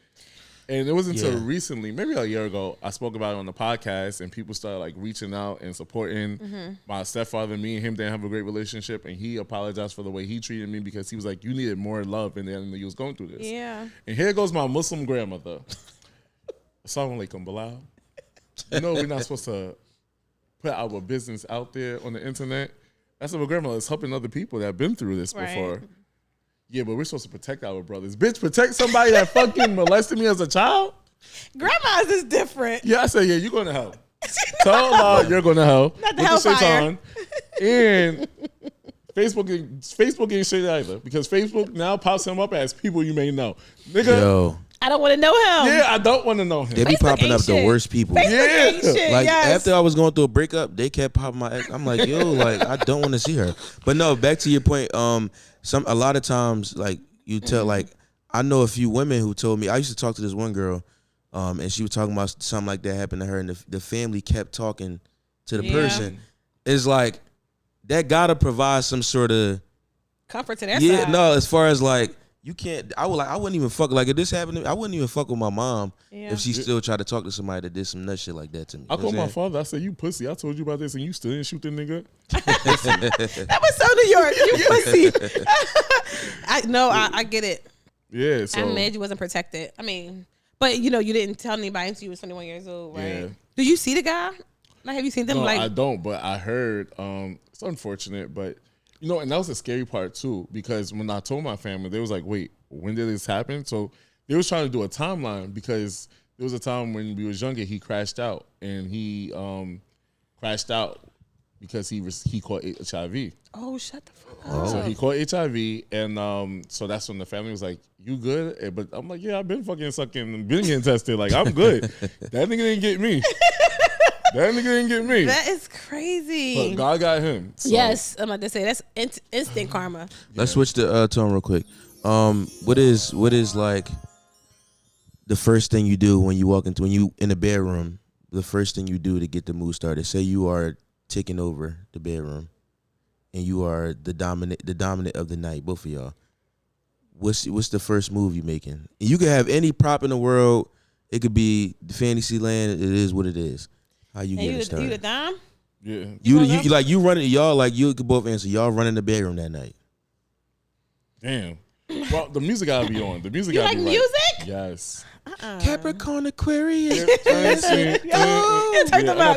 And it wasn't until recently, maybe a year ago, I spoke about it on the podcast, and people started like reaching out and supporting my stepfather. Me and him didn't have a great relationship, and he apologized for the way he treated me because he was like, "You needed more love," and then he was going through this. Yeah. And here goes my Muslim grandmother. Assalamu alaikum, Bilal. You know we're not supposed to put our business out there on the internet. That's what my grandmother is helping other people that have been through this before. Yeah, but we're supposed to protect our brothers. Bitch, protect somebody that fucking molested me as a child? Grandma's is different. Yeah, I said, yeah, you're going to hell. Tell Allah you're going to hell. Not the hellfire. And Facebook ain't shit either because Facebook now pops him up as people you may know. Nigga. Yo. I don't want to know him. Yeah, I don't want to know him. They be Facebook popping ain't up the shit. worst people. Facebook ain't shit. Like yes. after I was going through a breakup, they kept popping my ex. I'm like, yo, like I don't want to see her. But no, back to your point. A lot of times, like you tell, like I know a few women who told me. I used to talk to this one girl, and she was talking about something like that happened to her, and the family kept talking to the person. It's like that gotta provide some sort of comfort to their side. No, as far as like. You can't. I wouldn't even fuck. Like if this happened to me, I wouldn't even fuck with my mom if she still tried to talk to somebody that did some nut shit like that to me. I called my father. I said, "You pussy! I told you about this, and you still didn't shoot the nigga." That was so New York. You pussy. I get it. Yeah. So I'm mad you wasn't protected. I mean, but you didn't tell anybody until you were 21 years old, right? Yeah. Did you see the guy? Like, have you seen them? No, like I don't. But I heard. It's unfortunate, but. And that was the scary part too, because when I told my family, they was like, wait, when did this happen? So they was trying to do a timeline because there was a time when we was younger, he crashed out and he crashed out because he caught HIV. Oh, shut the fuck up. So he caught HIV and so that's when the family was like, you good? But I'm like, yeah, I've been fucking sucking, been getting tested. Like, I'm good. That nigga didn't get me. That nigga didn't get me. That is crazy. But God got him. So. Yes, I'm about to say that's instant karma. Let's switch the tone real quick. What is like the first thing you do when you in the bedroom? The first thing you do to get the mood started. Say you are taking over the bedroom, and you are the dominant of the night. Both of y'all. What's the first move you making? And you can have any prop in the world. It could be the fantasy land. It is what it is. How you get it started? You the dime? Yeah. You running. Y'all like you could both answer. Y'all running the bedroom that night. Damn. Well, the music gotta be on. The music You gotta like be music? Right. Yes. Capricorn, Aquarius. Turn them up.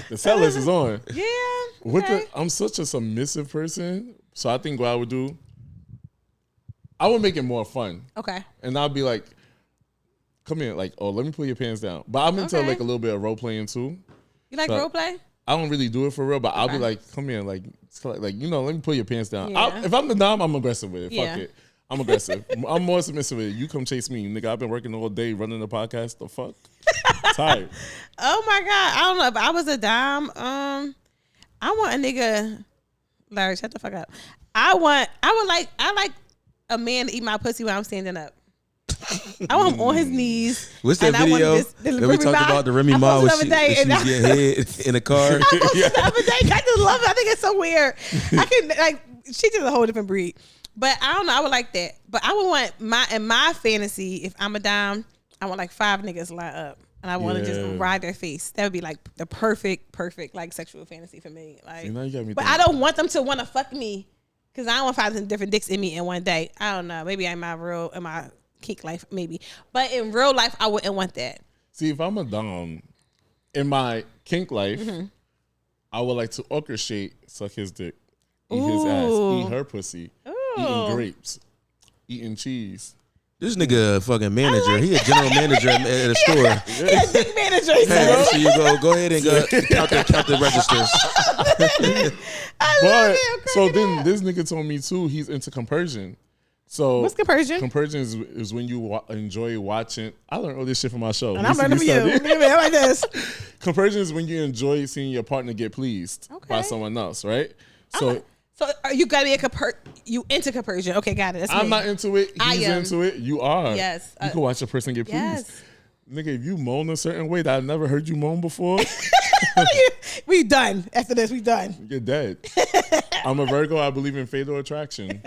The set list is on. Yeah. Okay. I'm such a submissive person, so I think what I would do, I would make it more fun. Okay. And I'll be like, come here, like, oh, let me pull your pants down. But I'm into like a little bit of role playing too. You like role play? I don't really do it for real, but I'll be like, come here, like let me pull your pants down. Yeah. If I'm the dom, I'm aggressive with it. Yeah. Fuck it. I'm aggressive. I'm more submissive with it. You come chase me, nigga. I've been working all day running the podcast. The fuck? Tired. Oh my God. I don't know. If I was a dom, I want a nigga. Larry, shut the fuck up. I like a man to eat my pussy while I'm standing up. I want him on his knees. What's that video that we talked about? The Remy Ma when she was getting head in a car. I posted the other day. I just love it. I think it's so weird. I can like she's just a whole different breed. But I don't know. I would like that. But I would want my fantasy. If I'm a dime, I want like 5 niggas line up, and I want to just ride their face. That would be like the perfect like sexual fantasy for me. Like, you got me but I don't want them to want to fuck me because I don't want 5 different dicks in me in one day. I don't know. Maybe in my kink life, maybe. But in real life, I wouldn't want that. See, if I'm a dom, in my kink life, I would like to orchestrate, suck his dick, eat his ass, eat her pussy, eating grapes, eating cheese. This nigga a fucking manager. He a general manager at a store. He a dick manager. Hey, so you go ahead and count the registers. So then this nigga told me too, he's into compersion. So what's compersion? Compersion is when you enjoy watching. I learned all this shit from my show. And I'm learning from you. Like this. Compersion is when you enjoy seeing your partner get pleased by someone else, right? So you gotta be you into compersion. Okay, got it. That's I'm me. not into it. He's into it. You are. Yes. You can watch a person get pleased. Yes. Nigga, if you moan a certain way that I never heard you moan before, we done. After this, we done. You're dead. I'm a Virgo. I believe in fatal attraction.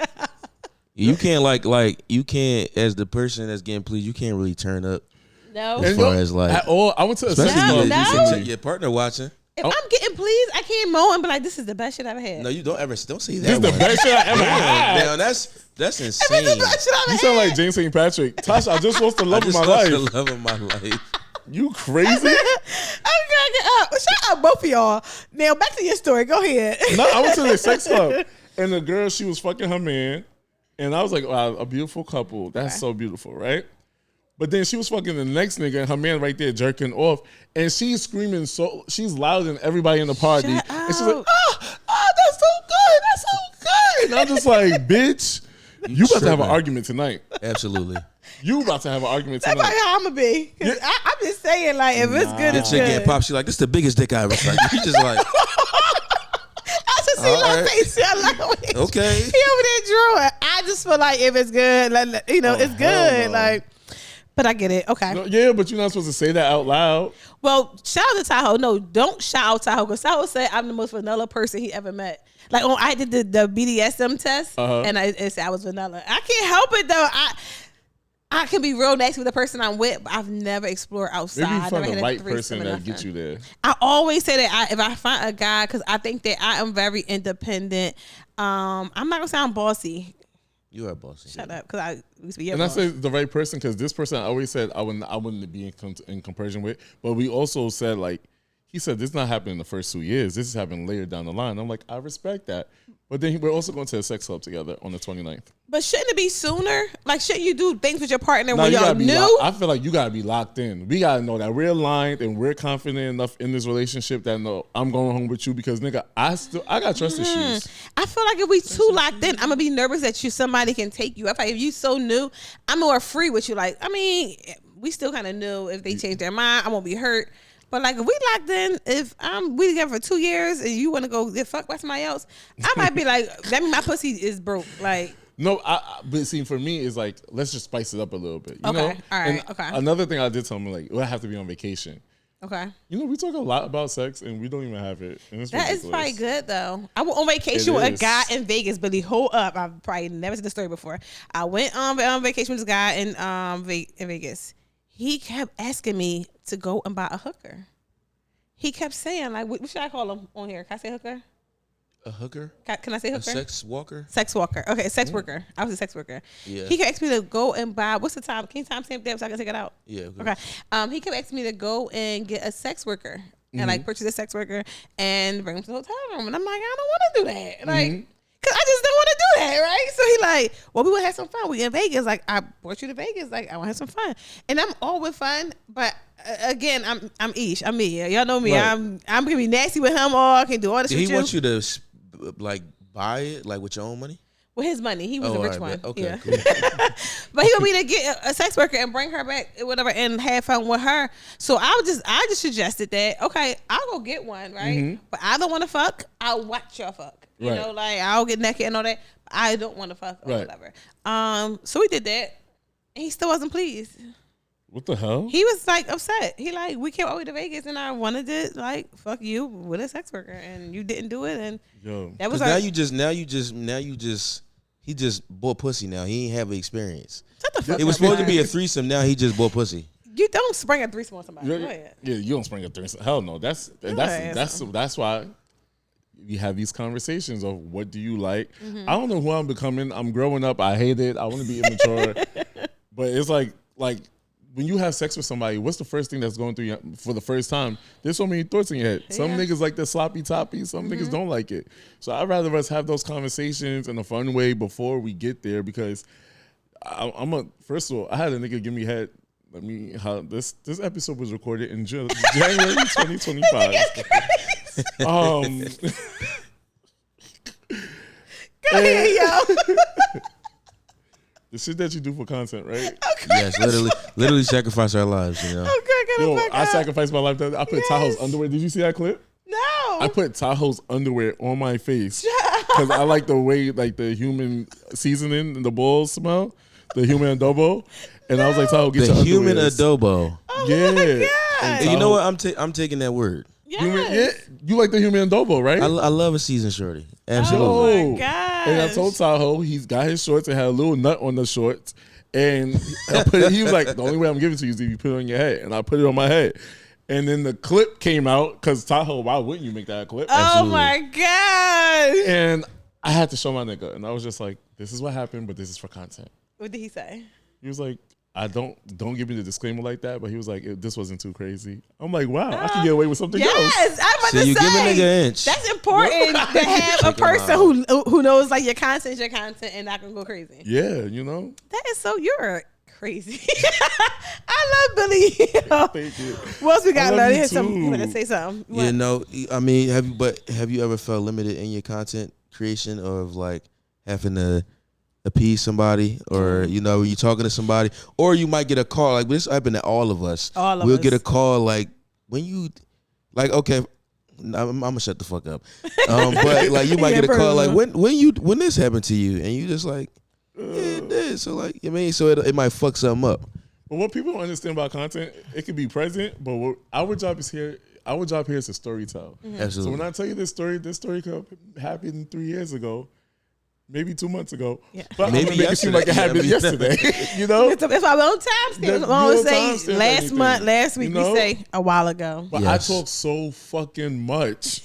You can't like you can't, as the person that's getting pleased, you can't really turn up. No. As far as like at all. I went to a sex club. Your partner watching. If I'm getting pleased, I can't moan and be like, this is the best shit I've ever had. No, you don't say that. This is the best shit I ever had. Damn, that's insane. This is the best shit I've You had. sound like James St. Patrick. Tasha, I just lost the love of my life. The love of my life. You crazy? I'm cracking up. Shut up, both of y'all. Now back to your story. Go ahead. No, I went to the sex club and the girl, she was fucking her man. And I was like, wow, a beautiful couple. That's so beautiful, right? But then she was fucking the next nigga and her man right there jerking off. And she's screaming she's louder than everybody in the party. Shut and she's up. like, that's so good. That's so good. And I'm just like, bitch, you about to have an argument tonight. Absolutely. You about to have an argument That's tonight. like how I'm going to be. Cause I'm just saying, like, if it's good, it's Chick good. getting popped. She like, this the biggest dick I ever sucked. You just like, I just see my face. I love it. okay. He over there drawing. I just feel like if it's good, like, it's good. No. Like, but I get it. Okay. No, yeah, but you're not supposed to say that out loud. Well, shout out to Tahoe. No, don't shout out Tahoe because Tahoe said I'm the most vanilla person he ever met. Like, I did the BDSM test and it said I was vanilla. I can't help it though. I can be real nice with the person I'm with, but I've never explored outside. Maybe you I've find never the had a right threesome person or that nothing. gets you there. I always say that if I find a guy, because I think that I am very independent. I'm not gonna sound bossy. You are bossy. Shut up, because I used to be your And I boss. say the right person because this person I always said I wouldn't be in comparison with. But we also said like he said this is not happening in the first 2 years. This is happening later down the line. I'm like I respect that. But then we're also going to a sex club together on the 29th. But shouldn't it be sooner? Like, shouldn't you do things with your partner Nah, when y'all new? I feel like you gotta be locked in. We gotta know that we're aligned and we're confident enough in this relationship that no, I'm going home with you because nigga, I got trust issues. I feel like if we too locked in, I'm gonna be nervous that somebody can take you. I feel like if you so new, I'm more free with you. Like, I mean, we still kind of new. If they change their mind, I won't be hurt. But like if we locked in, if we together for 2 years and you want to go get fucked by somebody else, I might be like, that means my pussy is broke. Like. No, but see, for me, it's like, let's just spice it up a little bit. You know? All right, and okay. Another thing I did tell him, like, well, I have to be on vacation. Okay. You know, we talk a lot about sex and we don't even have it. And it's That ridiculous. is probably good though. I went on vacation with a guy in Vegas, Billy. Hold up. I've probably never seen the story before. I went on vacation with this guy in Vegas. He kept asking me to go and buy a hooker. He kept saying, like, what should I call him on here? Can I say hooker? A hooker? Can I say hooker? A sex walker? Sex worker. Okay, sex worker. I was a sex worker. Yeah. He kept asking me to go and buy. What's the time? Can you time stamp that so I can take it out? Yeah. Okay. He kept asking me to go and get a sex worker and like purchase a sex worker and bring him to the hotel room. And I'm like, I don't want to do that. Like, cause I just don't want to do that, right? So he like, well, we would have some fun. We in Vegas. Like, I brought you to Vegas. Like, I want to have some fun. And I'm all with fun, but again, I'm Ish. I'm me. Y'all know me. Right. I'm gonna be nasty with him. Or I can do all this. Did with he you. want you to like buy it like with your own money? With his money, he was a rich one. Okay, yeah. cool. But he want me to get a sex worker and bring her back, whatever, and have fun with her. So I just suggested that. Okay, I'll go get one, right? But I don't want to fuck. I'll watch y'all fuck. You know, like I'll get naked and all that. But I don't want to fuck or whatever. So we did that, and he still wasn't pleased. What the hell? He was like upset. He like, we came all the way to Vegas and I wanted to like fuck you with a sex worker and you didn't do it, and that was now you just he just bought pussy now. He ain't have an experience. Shut the fuck It was up, supposed to man. be a threesome. Now he just bought pussy. You don't spring a threesome on somebody. Go ahead. Yeah, you don't spring a threesome. Hell no. That's why we have these conversations of what do you like. I don't know who I'm becoming. I'm growing up. I hate it. I want to be immature. But it's like when you have sex with somebody, what's the first thing that's going through you for the first time? There's so many thoughts in your head. Some niggas like the sloppy toppy. Some niggas don't like it. So I'd rather us have those conversations in a fun way before we get there, because first of all, I had a nigga give me head. This episode was recorded in January 2025. Go ahead, yo. The shit that you do for content, right? Okay. Yes, literally sacrifice our lives. You know. Okay, I sacrificed my life. I put Tahoe's underwear. Did you see that clip? No. I put Tahoe's underwear on my face because I like the way like the human seasoning and the balls smell, the human adobo, and I was like, Tahoe, get The your human underwears. adobo. Yeah. God. And you know what? I'm taking that word. Yes. You like the human adobo, right? I love a seasoned shorty. Oh Absolutely. my God. And I told Tahoe he's got his shorts and had a little nut on the shorts. And he was like, the only way I'm giving it to you is if you put it on your head. And I put it on my head. And then the clip came out because Tahoe, why wouldn't you make that clip? Oh my God. And I had to show my nigga. And I was just like, this is what happened, but this is for content. What did he say? He was like, don't give me the disclaimer like that. But he was like, this wasn't too crazy. I'm like, wow, I can get away with something else. Yes, I'm about So to you say. give a nigga an inch. That's important to have a person who knows like your content's your content and not gonna go crazy. Yeah, you know. That is so, you're crazy. I love Billy. Thank you. What else we got? I love Love? you Here's some. too. You want to say something? You What? know, I mean, have you ever felt limited in your content creation of like having to appease somebody, or you know, you're talking to somebody, or you might get a call like this happened to all of us. We'll get a call like when you like, okay, I'm gonna shut the fuck up. But like you might get a call like when this happened to you, and you just like, yeah, it did. So like, I mean, so it might fuck something up. But what people don't understand about content, it could be present, but our job is here. Our job here is to storytell. Absolutely. So when I tell you this story could happen 3 years ago, maybe 2 months ago. Yeah. But Maybe I'm gonna make it seem like it happened yesterday. You know? That's why we don't timestamp. We always say last month, last week. You know? We say a while ago. But Yes. I talk so fucking much.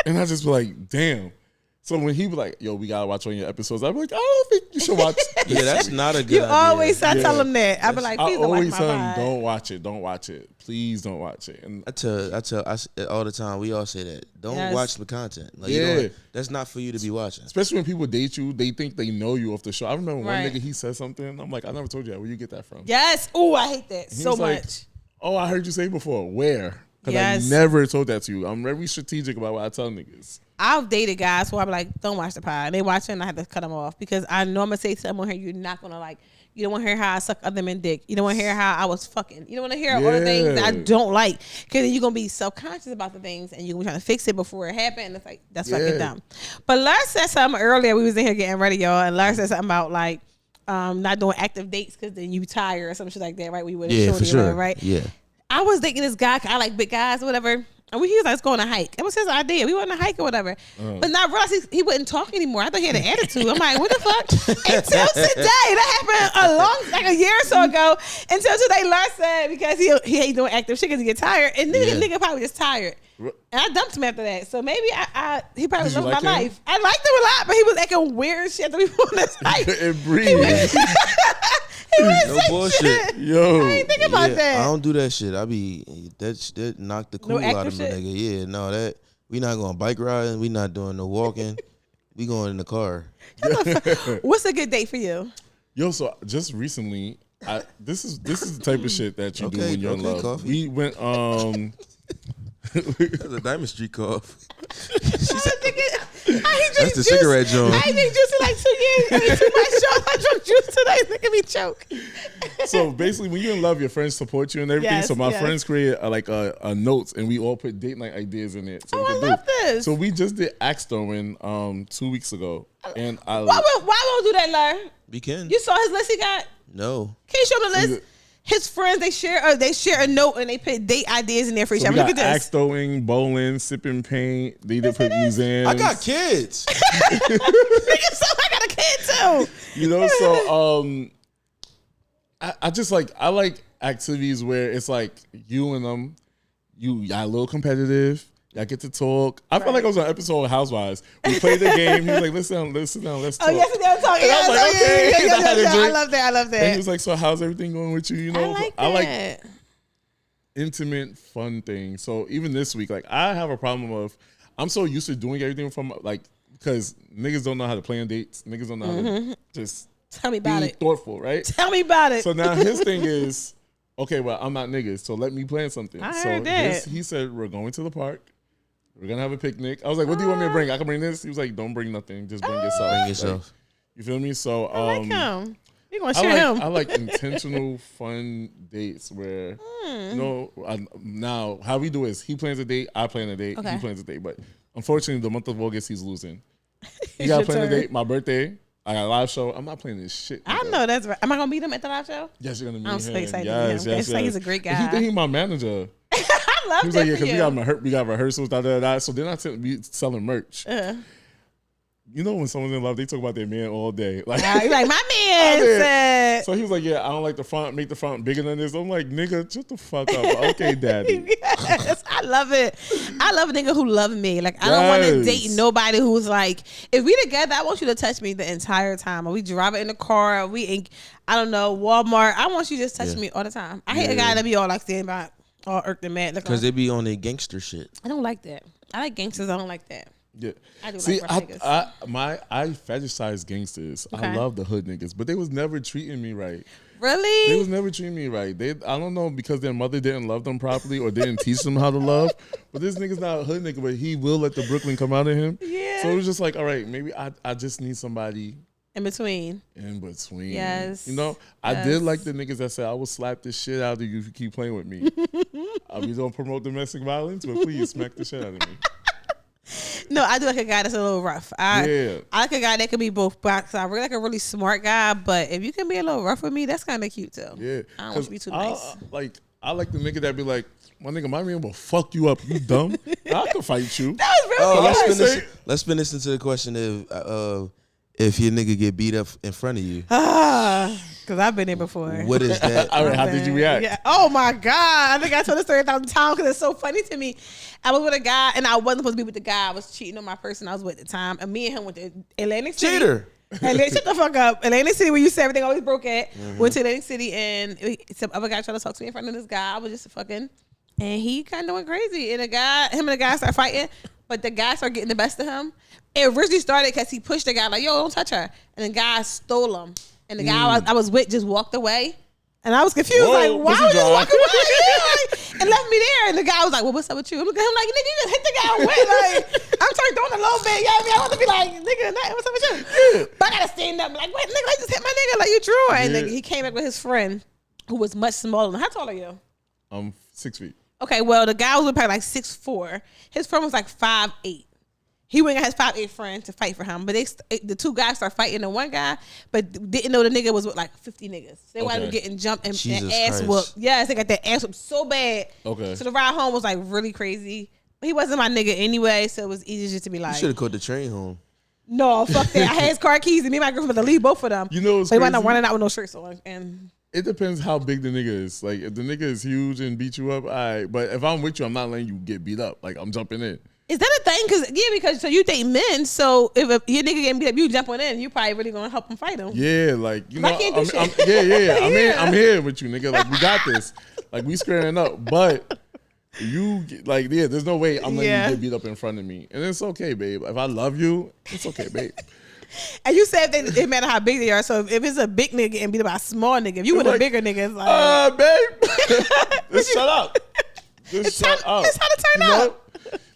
And I just be like, damn. So when he be like, yo, we gotta watch one of your episodes, I'm like, I don't think you should watch this. Yeah, that's not a good You idea. always tell Yeah. him that. I be like, I please don't watch always my tell him, pod. don't watch it. Please don't watch it. And I tell all the time. We all say that. Don't Yes. watch the content. Like, Yeah. that's not for you to be watching. especially when people date you, they think they know you off the show. I remember one Right. nigga, he said something. I'm like, I never told you that. Where you get that from? Yes. Oh, I hate that He so was like, much. Oh, I heard you say before. Where? Because Yes. I never told that to you. I'm very strategic about what I tell niggas. I've dated guys who I be like, don't watch the pod. And they watch it and I have to cut them off because I know I'm going to say to them on here, you're not going to like, You don't want to hear how I suck other men dick. You don't want to hear how I was fucking. You don't want to hear all the things that I don't like. Because then you're going to be self-conscious about the things and you're going to be trying to fix it before it happened. It's like, that's fucking dumb. But Lars said something earlier. We was in here getting ready, y'all. And Lars said something about like not doing active dates because then you tired or some shit like that, right? We would have for sure. whatever, right? Yeah. I was dating this guy. I like big guys or whatever. And he was like, let's go on a hike. It was his idea. We went on a hike or whatever. But now I realized he wouldn't talk anymore. I thought he had an attitude. I'm like, what the fuck? Until today. That happened like a year or so ago. Until today, Lars said, because he ain't doing active shit because he get tired. And nigga probably just tired. And I dumped him after that. So maybe he probably loved my life. I liked him a lot, but he was acting weird shit after we went on this hike. Couldn't breathe. No bullshit. Yo. I ain't think about that. I don't do that shit. I be that knock the cool out of me, nigga. Yeah, no, that we not going bike riding. We not doing no walking. We going in the car. What's a good date for you? Yo, so just recently, this is the type of shit that you do when you're in love. Coffee. We went That's a Diamond Street cough. That's the cigarette joint. I ain't drink juice in like 2 years. I mean, 2 months show. I drunk juice today. It's making me choke. So basically, when you're in love, your friends support you and everything. Yes, so my friends created a notes, and we all put date night ideas in it. So I love this. So we just did axe throwing 2 weeks ago, and why won't do that, Lar? We can. You saw his list he got? No. Can you show him the list? His friends, they share a note and they put date ideas in there for each other. Look at this. Axe throwing, bowling, sipping paint. They did put museums. I got kids. Nigga, so I got a kid too. You know, so I like activities where it's like you and them, y'all a little competitive. Y'all get to talk. I felt like I was on an episode of Housewives. We played the game. He was like, let's sit down, let's talk. Oh, yes, they were talking. And I was like, okay. I love that. And he was like, so how's everything going with you? You know, I like intimate, fun things. So even this week, like I have a problem of, I'm so used to doing everything from like, because niggas don't know how to plan dates. Niggas don't know how to just tell me about be thoughtful, right? Tell me about it. So now his thing is, okay, well, I'm not niggas, so let me plan something. I heard that. He said, we're going to the park. We're going to have a picnic. I was like, what do you want me to bring? I can bring this. He was like, don't bring nothing. Just bring yourself. Bring yourself. Like, you feel me? So I like him. You're going to share him. I like intentional, fun dates where, you know, now how we do is he plans a date, I plan a date, he plans a date. But unfortunately, the month of August, he's losing. He got to plan a date. My birthday, I got a live show. I'm not playing this shit. I know that's right. Am I going to meet him at the live show? Yes, you're going to meet him. I'm so excited yes, to meet him. Yes, like he's a great guy. He think he's my manager. I love he was that like, yeah, for because you. we got rehearsals, So then I be selling merch. You know when someone's in love, they talk about their man all day. Like, you're like, my man said. So he was like, yeah, I don't like the font. Make the font bigger than this. I'm like, nigga, shut the fuck up. Okay, daddy. Yes, I love it. I love a nigga who love me. Like, I don't want to date nobody who's like, if we together, I want you to touch me the entire time. Or we driving in the car. Or we in, I don't know, Walmart. I want you to just touch me all the time. I hate a guy that be all like standing by, all irked and mad. Because they be on their gangster shit. I don't like that. I like gangsters. I don't like that. Yeah. I do. See, like I fetishize gangsters. Okay. I love the hood niggas, but they was never treating me right. Really? They was never treating me right. I don't know, because their mother didn't love them properly or didn't teach them how to love. But this nigga's not a hood nigga, but he will let the Brooklyn come out of him. Yeah. So it was just like, all right, maybe I just need somebody in between. Yes. You know, I did like the niggas that said, I will slap the shit out of you if you keep playing with me. I'll be gonna promote domestic violence, but please smack the shit out of me. No, I do like a guy that's a little rough. I like a guy that can be both. But I really like a really smart guy. But if you can be a little rough with me, that's kind of cute too. Yeah, I don't want you to be too nice. I like the nigga that be like, my nigga, my man will fuck you up. You dumb. I can fight you. That was really good. Let's spin this into the question of if your nigga get beat up in front of you. Because I've been there before. What is that? All right, how did you react? Yeah. Oh my God. I think I told this story 1,000 times because it's so funny to me. I was with a guy and I wasn't supposed to be with the guy. I was cheating on my person I was with at the time. And me and him went to Atlantic City. Cheater. And then shut the fuck up. Atlantic City, where you say everything always broke at. Went to Atlantic City and some other guy tried to talk to me in front of this guy. I was just fucking. And he kind of went crazy. And him and the guy started fighting. But the guy started getting the best of him. It originally started because he pushed the guy like, yo, don't touch her. And the guy stole him. And the guy I was with just walked away. And I was confused, Whoa, like, why pussy would you dry. walk away? Like, and left me there. And the guy was like, well, what's up with you? I'm looking at him like, nigga, you just hit the guy away. Like, I'm turned on a little bit. You know what I mean? I want to be like, nigga, what's up with you? But I got to stand up. Like, wait, nigga, I just hit my nigga. Like, you drew. And then he came back with his friend who was much smaller than him. How tall are you? I'm 6 feet. Okay, well, the guy was probably like 6'4". His friend was like 5'8". He went and got his 5'8" friend to fight for him. But the two guys started fighting the one guy, but didn't know the nigga was with like 50 niggas. They wanted to getting jumped and ass whooped. Yes, they got that ass whooped so bad. Okay. So the ride home was like really crazy. But he wasn't my nigga anyway, so it was easy just to be like. You should have caught the train home. No, fuck that. I had his car keys and me and my girlfriend about to leave both of them. You know what's so he wound crazy? up running out with no shirts on. And It depends how big the nigga is. Like, if the nigga is huge and beat you up, all right. But if I'm with you, I'm not letting you get beat up. Like, I'm jumping in. is that a thing? Because so you date men, so if your nigga getting beat up, you jumping in, you probably really gonna help him fight him. Yeah, like, you know, I can't do shit. I'm here with you, nigga. Like, we got this. Like, we squaring up. But you, like, there's no way I'm letting you get beat up in front of me. And it's okay, babe. If I love you, it's okay, babe. And you said it matter how big they are. So if it's a big nigga and beat up by a small nigga, if you with a bigger nigga, it's like, babe, just shut up. Just shut up. It's how to turn up.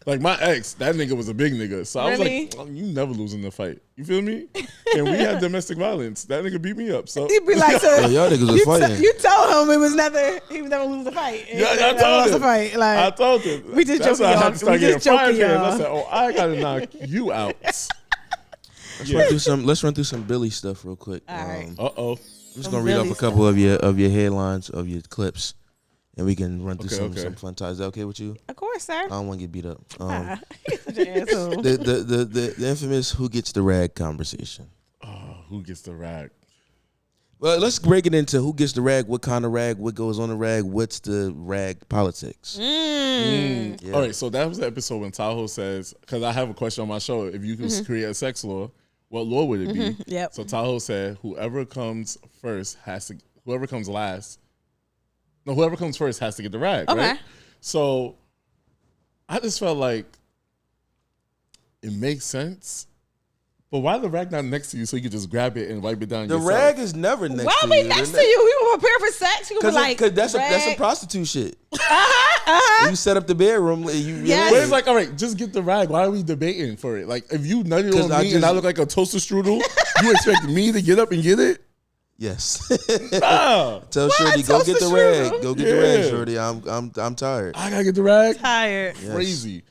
Like my ex, that nigga was a big nigga. So I was Really? like, you never lose in the fight. You feel me? And we had domestic violence. That nigga beat me up. So He'd be like, so y'all niggas was fighting. You told him he was never lose the fight. yeah, I told him. The fight. Like, I told him. We just That's joking, why I had y'all. to start We getting just joking, frying pans. I y'all. said, oh, I gotta knock you out. Let's run through some Billy stuff real quick. All right. Uh-oh. I'm just gonna read off a couple of your headlines of your clips, and we can run through some fun ties. Is that okay with you? Of course, sir. I don't want to get beat up. You're such an asshole. The infamous "Who gets the rag" conversation. Oh, who gets the rag? Well, let's break it into who gets the rag, what kind of rag, what goes on the rag, what's the rag politics. Yeah. All right, so that was the episode when Tahoe says, because I have a question on my show, if you could create a sex law, what law would it be? Yep. So Tahoe said, whoever comes first has to get the rag, Okay. right? So I just felt like it makes sense. But why the rag not next to you so you can just grab it and wipe it down The yourself? rag is never next Why to be you. next to you? We were prepared for sex. You were like, Because that's a rag. prostitute shit. Uh-huh. You set up the bedroom. Yes. But it's like, all right, just get the rag. Why are we debating for it? Like, if you nutted on me and I look like a toaster strudel, you expect me to get up and get it? Yes. Nah. Tell What? Shorty, go get the Toaster rag. strudel? Go get the rag, Shorty. I'm tired. I gotta get the rag. Tired. Yes. Crazy.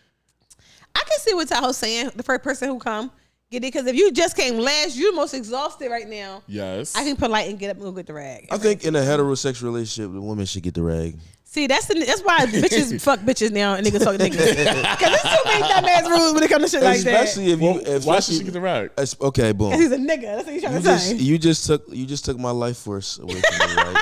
I can see what Tahoe's saying. The first person who come get it, because if you just came last, you're most exhausted right now. Yes. I can polite and get up and go get the rag. I think in a heterosexual relationship, the woman should get the rag. See, that's why bitches fuck bitches now and niggas fuck niggas. Because there's too many dumbass rules when it comes to shit like that. Especially if you. Why should she get the rag? Okay, boom. Because he's a nigga. That's what he's trying to say. You just took my life force away from me, right?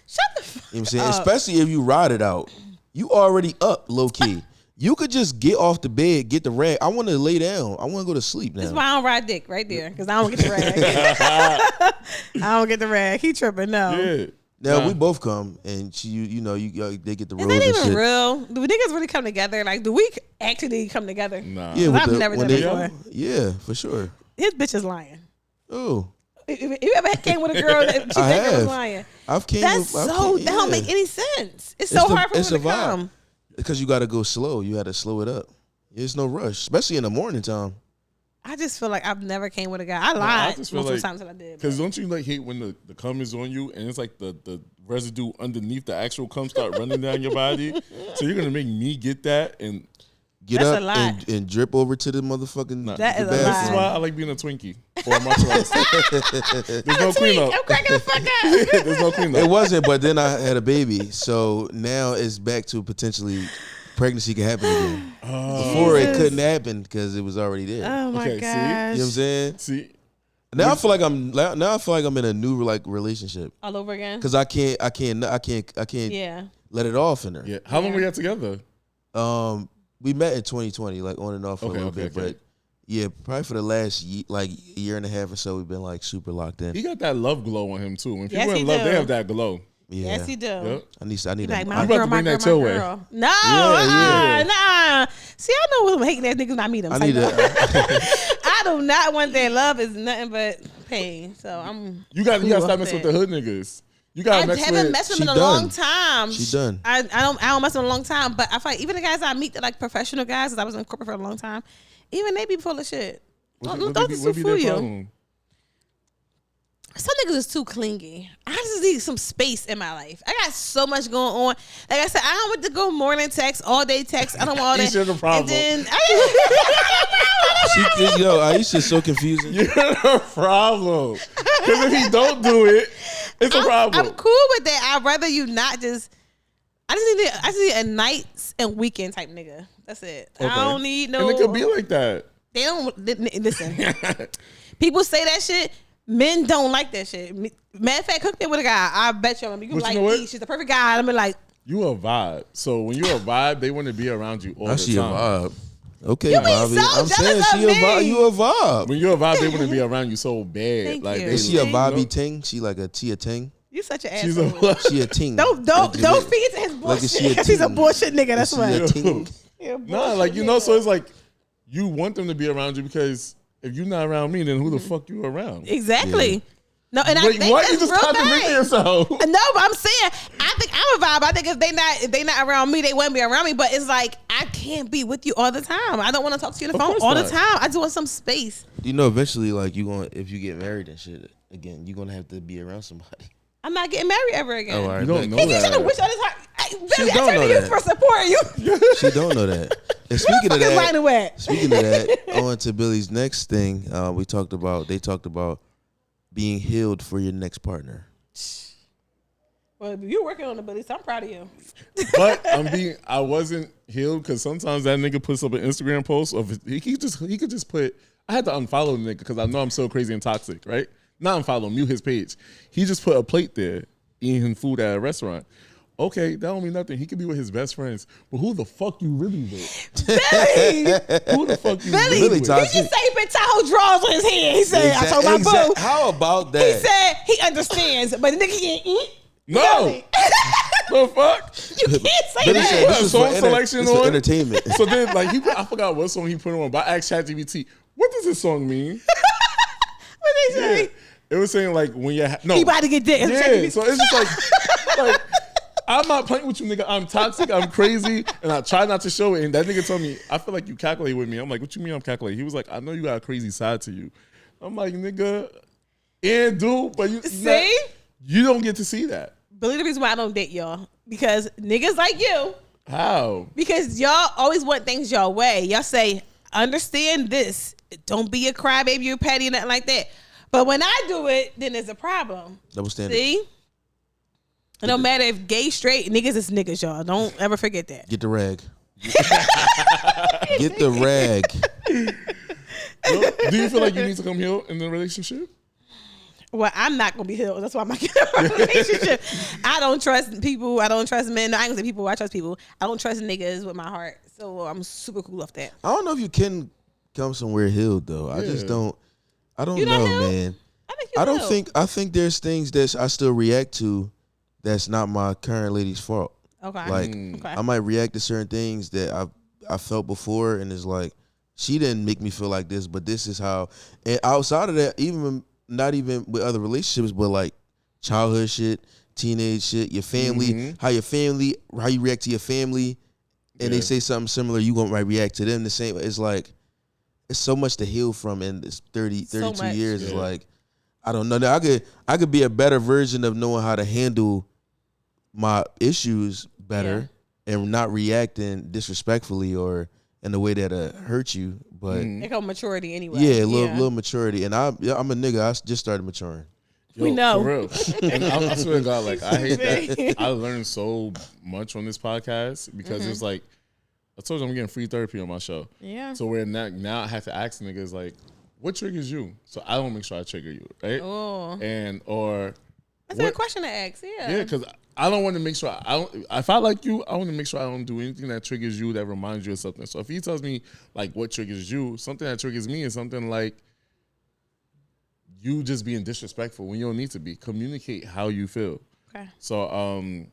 Shut the fuck You know what I'm saying? Especially if you ride it out. You already up, low key. You could just get off the bed, get the rag. I want to lay down. I want to go to sleep now. That's why I don't ride dick right there. Because I don't get the rag. I don't get the rag. He tripping, no. Yeah. Now we both come, and they get the Is rose that and even shit. real? Do niggas really come together? Like, do we actually come together? Nah. Yeah, I've never done it before. Yeah, for sure. His bitch is lying. Oh, If you ever came with a girl that she think was lying, I've came. that don't make any sense. It's so hard for women to come. Because you got to go slow. You got to slow it up. There's no rush, especially in the morning time. I just feel like I've never came with a guy. I lied just feel multiple like- times that I did. Because don't you like hate when the cum is on you and it's like the residue underneath the actual cum start running down your body? So you're gonna make me get that and Get That's a up lot. and drip over to the motherfucking. That the is a bathroom. lot. this is why I like being a Twinkie or a mozzarella. There's no cleanup. I'm cracking the fuck up. There's no It cleanup. wasn't, but then I had a baby, so now it's back to potentially pregnancy can happen again. Before it Jesus. couldn't happen because it was already there. Oh my Okay, see? gosh. You know what I'm saying? See, Now I feel like I'm in a new relationship All over again. because I can't Yeah. let it off in her. yeah. How long were you together? We met in 2020, like on and off for a little bit, okay. but yeah, probably for the last year and a half or so, we've been like super locked in. He got that love glow on him too. When people Yes, in he love, do. they have that glow. Yeah, Yes, you do. Yep. I need Like a, my about girl, to my bring girl, that my your way. girl. No, Yeah, nah. See, I know what hating ass niggas when I meet them. I need Psycho. a, I do not want that. Love is nothing but pain. So I'm. You got to cool stop off messing with that. the hood niggas. You got I haven't messed with them in a long time. She done. I don't mess with them in a long time. But I feel like even the guys I meet that like professional guys, because I was in corporate for a long time, even they be full of shit. Don't fool you. Problem? Some niggas is too clingy. I just need some space in my life. I got so much going on. Like I said, I don't want to go morning text, all day text. I don't want all that. You're the problem. And then Aisha's so confusing. You're the problem. Because if he don't do it, it's a problem. I'm cool with that. I'd rather you not just. I just need a nights and weekend type nigga. That's it. Okay. I don't need no. And it could be like that. They don't listen. People say that shit. Men don't like that shit. Matter of fact, hook me with a guy. I bet you. You like, she's the perfect guy. I'm like, you a vibe. So when you're a vibe, they want to be around you all the time. She a vibe. Okay, you Bobby. So I'm saying she a vibe. You a vibe. When you're a vibe, they want to be around you so bad. Thank like, you. Is she a Bobby Ting? She like a Tia Ting? You such an asshole. She a Ting. Don't feed into his bullshit. Like He's a bullshit nigga. That's why. Nah, like you know. So it's like you want them to be around you because if you're not around me, then who the fuck you around? Exactly. Yeah. No, and wait, I think what? that's You just real contradicting yourself. No, but I'm saying I think I'm a vibe. I think if they not around me, they wouldn't be around me. But it's like I can't be with you all the time. I don't want to talk to you on the phone all the time. I just want some space. You know, eventually, like if you get married and shit again, you're gonna have to be around somebody. I'm not getting married ever again. Oh, all right. You don't know He that. trying to wish on his heart. She Baby, don't I know turn to you that. for support. You. She don't know that. And speaking of that, on to Billy's next thing. They talked about being healed for your next partner. Well, you're working on it, Billy, so I'm proud of you. But I wasn't healed because sometimes that nigga puts up an Instagram post of he could just put. I had to unfollow the nigga because I know I'm so crazy and toxic, right? Not unfollow, mute his page. He just put a plate there, eating food at a restaurant. Okay, that don't mean nothing. He could be with his best friends, but who the fuck you really with? Billy, Who the fuck you Billy, really with? he just say he put Tahoe drawers on his head. He said, I told my boo. How about that? He said he understands, but the nigga can't eat. No. The fuck? You can't say Billy that. said this is Song for selection this for on? entertainment. So then, like, I forgot what song he put on, but I asked ChatGPT, what does this song mean? What they say? Yeah. It was saying, like, when you're... No. He about to get dead. Yeah, so it's just like, I'm not playing with you, nigga. I'm toxic. I'm crazy. And I try not to show it. And that nigga told me, I feel like you calculate with me. I'm like, what you mean I'm calculating? He was like, I know you got a crazy side to you. I'm like, nigga, and dude, but you don't get to see that. Believe the reason why I don't date y'all. Because niggas like you. How? Because y'all always want things your way. Y'all say, understand this. Don't be a crybaby or petty, nothing like that. But when I do it, then there's a problem. Double standard. See? It don't matter if gay, straight, niggas is niggas, y'all. Don't ever forget that. Get the rag. Get the rag. Do you feel like you need to come healed in the relationship? Well, I'm not gonna be healed. That's why I'm not getting a relationship. I don't trust people. I don't trust men. No, I ain't gonna say people. I trust people. I don't trust niggas with my heart. So I'm super cool off that. I don't know if you can come somewhere healed though. I just don't. I don't know, man. I think there's things that I still react to that's not my current lady's fault. Okay. Like I might react to certain things that I felt before, and it's like she didn't make me feel like this, but this is how. And outside of that, not even with other relationships, but like childhood shit, teenage shit, your family, how you react to your family, and they say something similar, you gonna react to them the same. It's like it's so much to heal from in this 32 years. It's like I don't know. I could be a better version of knowing how to handle my issues better and not reacting disrespectfully or in a way that hurt you. But they call maturity anyway. Yeah, a little maturity. And I'm a nigga. I just started maturing. Yo, we know. For real. And I swear to God, like I hate that. I learned so much on this podcast because it's like I told you I'm getting free therapy on my show. Yeah. So where now I have to ask niggas like, what triggers you? So I don't make sure I trigger you, right? Oh. That's a good question to ask. Yeah. Yeah, because I don't want to make sure if I like you, I want to make sure I don't do anything that triggers you that reminds you of something. So if he tells me like what triggers you, something that triggers me is something like you just being disrespectful when you don't need to be. Communicate how you feel. Okay. So I'm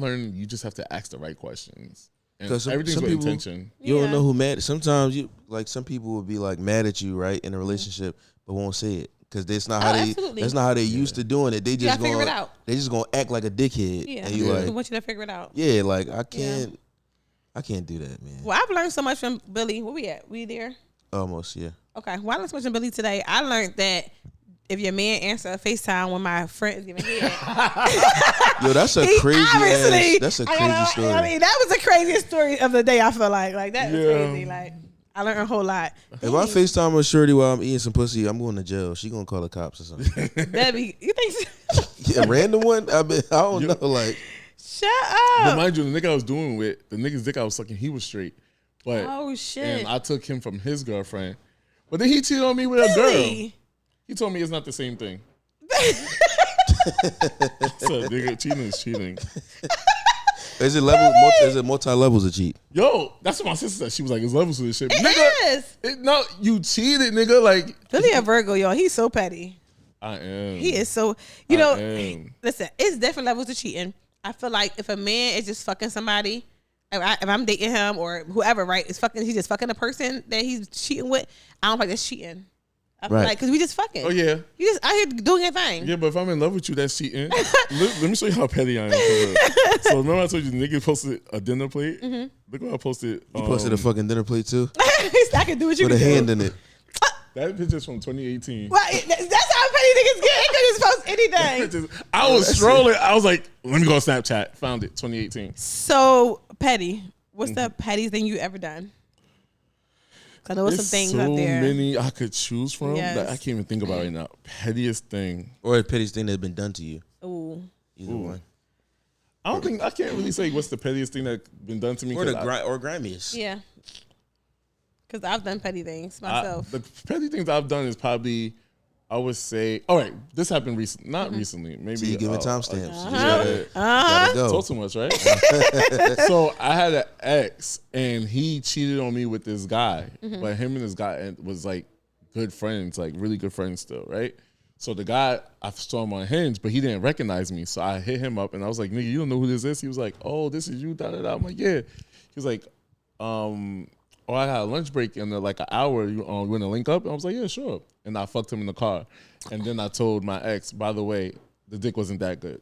learning you just have to ask the right questions. And everything's with intention. You don't know who mad. Sometimes some people will be like mad at you, right, in a relationship, but won't say it because that's not how they used to doing it. They just gotta figure it out. They just gonna act like a dickhead. Yeah, and you I like, want you to figure it out. yeah, like I can't do that, man. Well, I've learned so much from Billy. Where we at? We there? Almost, yeah. Okay. Well, I learned so much from Billy today. I learned that if your man answer a FaceTime when my friend is giving head, yo, that's a crazy story. I mean, that was the craziest story of the day. I feel like that was crazy. Like I learned a whole lot. If I FaceTime a shorty while I'm eating some pussy, I'm going to jail. She gonna call the cops or something. You think? So? Yeah, random one. I don't know. Like, shut up. But mind you, the nigga I was doing with the nigga's dick I was sucking, he was straight. But oh shit! And I took him from his girlfriend, but then he cheated on me with a girl. He told me it's not the same thing. So nigga, cheating is cheating. Is it multi levels of cheat? Yo, that's what my sister said. She was like, "It's levels to this shit." It Nigga, is. No, you cheated, nigga. Like Billy a Virgo, y'all. He's so petty. I am. He is so. Listen, it's different levels of cheating. I feel like if a man is just fucking somebody, if I'm dating him or whoever, right, he's just fucking a person that he's cheating with. I don't think that's cheating. I feel like because we just fucking. Oh yeah. You just out here doing your thing. Yeah, but if I'm in love with you, that's cheating. Let me show you how petty I am. So remember I told you the nigga posted a dinner plate? Mm-hmm. Look what I posted. You posted a fucking dinner plate too? I can do what you with can a do. hand in it. That picture's from 2018. Well, that's how petty niggas get. They could just post anything. I was strolling. I was like, let me go on Snapchat. Found it, 2018. So petty. What's the pettiest thing you ever done? I know some things so out there. Many I could choose from Yes. that I can't even think about right now. Pettiest thing. Or the pettiest thing that's been done to you. Ooh. Either one. I can't really say what's the pettiest thing that's been done to me. Or grimiest. Yeah. Because I've done petty things myself. The petty things I've done is probably, I would say, all right, this happened recently. Not recently. Maybe. So you giving timestamps. Gotta go. Talk too much, right? So I had an ex, and he cheated on me with this guy. But him and this guy was like good friends, like really good friends still, right? So the guy, I saw him on Hinge, but he didn't recognize me. So I hit him up, and I was like, nigga, you don't know who this is? He was like, oh, this is you, da-da-da. I'm like, yeah. He was like, I had a lunch break in like an hour. You want to link up? And I was like, yeah, sure. And I fucked him in the car. And then I told my ex, by the way, the dick wasn't that good.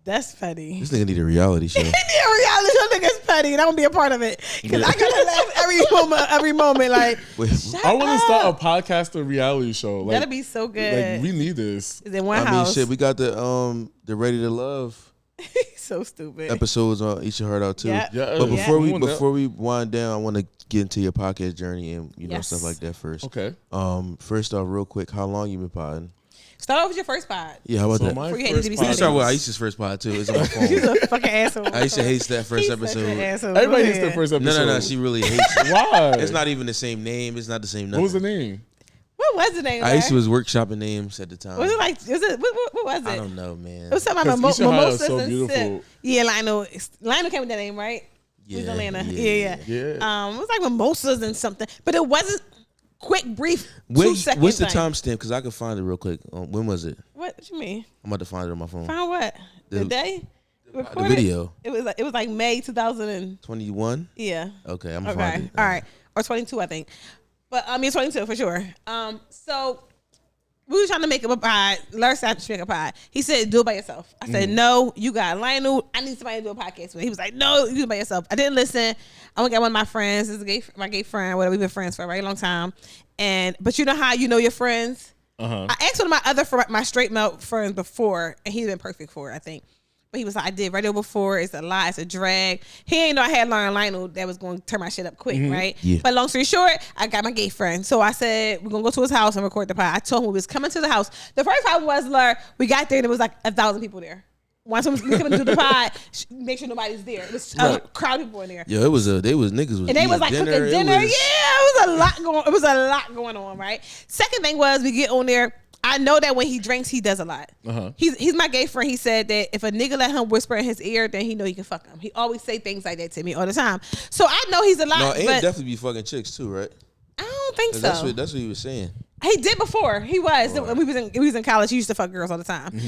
That's petty. This nigga need a reality show. He need a reality show. Nigga's petty, and I won't be a part of it because I gotta laugh every moment. Like, I want to start a podcast, a reality show. Like, that'd be so good. Like, we need this. Is in one house. Shit, we got the Ready to Love so stupid episodes on Eat Your Heart Out too. Yeah. But before we wind down, I want to get into your podcast journey and stuff like that first. Okay. First off, real quick, how long you been podding? Start off with your first pod. Yeah, how about that? My Before you first had to be pod Start with was- Aisha's first pod too. It's on my phone. She's a fucking asshole. Aisha hates that first He's episode. such an asshole. Everybody Go hates the ahead. first episode. No, she really hates it. Why? It's not even the same name. It's not the same nothing. What was the name? What was the name? Aisha was workshopping names at the time. Was it like? What was it? I don't know, man. It was something about 'Cause Isha Hara is mimosas so and beautiful. sip. Yeah, Lionel came with that name, right? It was Atlanta. Yeah. Yeah. It was like mimosas and something, but it wasn't quick, brief, 2-second What's the thing. timestamp? Because I can find it real quick. When was it? What you mean? I'm about to find it on my phone. Find what? The day? The Recorded? video. It was like May 2000 and 21? yeah. Okay, I'm gonna find it. All right. Or 22, I think. But I mean 22 for sure. So we were trying to make up a pod. Larry said to make a pod. He said, do it by yourself. I said, no, you got Lionel. I need somebody to do a podcast with. He was like, no, you do it by yourself. I didn't listen. I went got one of my friends. This is my gay friend. Whatever. We've been friends for a very long time. But you know how you know your friends? Uh-huh. I asked one of my straight male friends before, and he's been perfect for it, I think. But he was like, I did radio before. It's a lie. It's a drag. He ain't know I had Lionel that was going to turn my shit up quick, right? Yeah. But long story short, I got my gay friend. So I said, we're going to go to his house and record the pod. I told him we was coming to the house. The first problem was, we got there and it was like 1,000 people there. Once we come to do the pod, make sure nobody's there. It was a crowd of people in there. Yo, they was niggas was And they was like dinner. cooking dinner. It was a lot going on, right? Second thing was we get on there. I know that when he drinks, he does a lot. Uh-huh. He's my gay friend. He said that if a nigga let him whisper in his ear, then he know he can fuck him. He always say things like that to me all the time. So I know he's a lot. No, and but definitely be fucking chicks too, right? I don't think so. That's what he was saying. He did before. He was. When we was in college, he used to fuck girls all the time.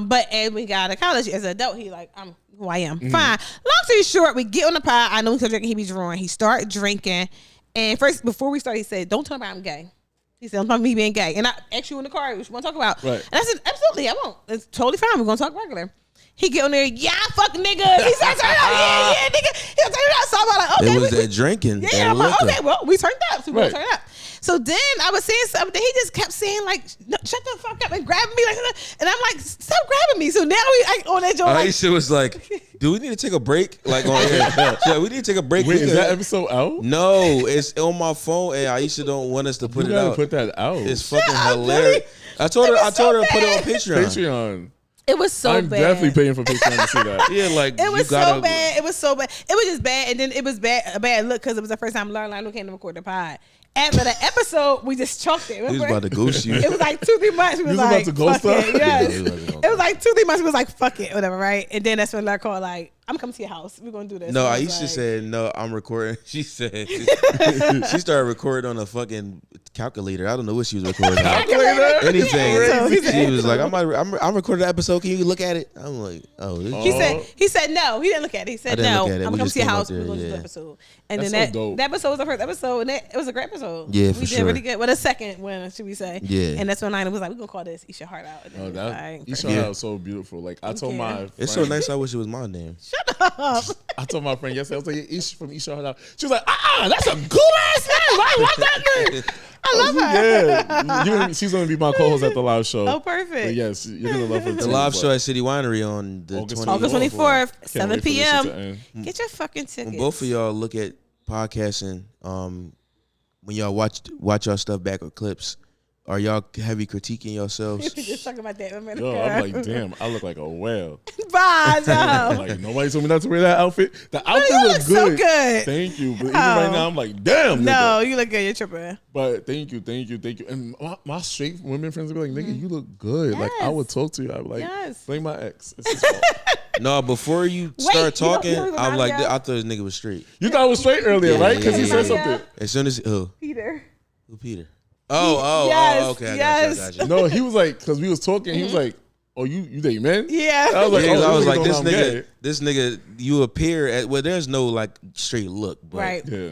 But as we got out of college, as an adult, he like, I'm who I am. Fine. Long story short, we get on the pod. I know he's drinking. He be drawing. He start drinking. And first, before we start, he said, don't tell me I'm gay. He said, I'm talking about me being gay. And I asked you in the car, what you want to talk about? Right. And I said, absolutely, I won't. It's totally fine. We're going to talk regular. He get on there, yeah, fuck nigga. He said, turn it up, yeah, nigga. He'll turn it up. So I'm like, okay. It was that drinking. Yeah, I'm like, okay, well, we turned up. So we're going to turn it up. So then I was saying something. He just kept saying, like, no, shut the fuck up and grabbing me. Like, and I'm like, stop grabbing me. So now we on that joint. Aisha was like, do we need to take a break? Like, on here. Yeah, we need to take a break. Wait, is that episode out? No, it's on my phone, and Aisha don't want us to put You it gotta out. put that out. It's fucking hilarious. I told her to put it on Patreon. Patreon. It was so I'm bad. definitely paying for Patreon to see that. Yeah, like It was you gotta, so bad. It was so bad. It was just bad. And then it was a bad look because it was the first time Lauren came to record the pod. After the episode, we just chalked it. Remember? He was about to ghost you. It was like 2-3 months. We was about like, to ghost fuck her? it. Yes. Yeah, he was It was like 2-3 months. We was like, fuck it, whatever, right? And then that's when Lauren called, like, I'm coming to your house. We're going to do this. No, And I was Aisha like, said, no, I'm recording. She said, she started recording on a fucking calculator. I don't know what she was recording on. Calculator? Anything. So he said- She was like, I'm recording the episode. Can you look at it? I'm like, oh. This He said no. He didn't look at it. He said I didn't no. look at it. I'm We gonna come just to your came out house. there, We're gonna do yeah. the episode. And That's then so dope. that episode was the first episode, and it was a great episode. Yeah, for we did sure. really good. Well, the second one, should we say? Yeah. And that's when Nina was like, "We're gonna call this Eat Your Heart Out." And then Oh, it was that like, you saw Yeah. that was so beautiful. Like I told you. my friend, It's so nice. I wish it was my name. I told my friend yesterday, I was like, Ish from Isha Heart Out. She was like, that's a cool ass name. I love that name. I love her. Yeah, she's gonna be my co-host at the live show. Oh, perfect. But yes, you're gonna love her too. The live but show at City Winery on the August 20th. August 24th, Can't 7 wait for this shit to p.m. end. Get your fucking tickets. When both of y'all look at podcasting, when y'all watch y'all stuff back or clips, are y'all heavy critiquing yourselves? We just talking about that. Remember? Yo, I'm like, damn, I look like a whale. Bye, no. Like nobody told me not to wear that outfit. The outfit you looks look so good. good. Thank you. But even right now, I'm like, damn. No, nigga. you look good. You're tripping. But thank you. And my straight women friends will be like, nigga, you look good. Like I Yes. would talk to you. I'd be like, Yes. blame my ex. It's his fault. No, before you you start know talking, what I'm like, remind me of? I thought this nigga was straight. You thought I was straight earlier, Yeah, right? Because yeah, he yeah, said yeah. something. As soon as who Peter. Peter? Oh, Yes, okay. I yes. got you. No, he was like, because we was talking, he was like, oh, you date men? Yeah. I was like, Yeah, 'cause oh, I was like, this nigga, this nigga, you appear at, well, there's no like straight look, but Right. yeah.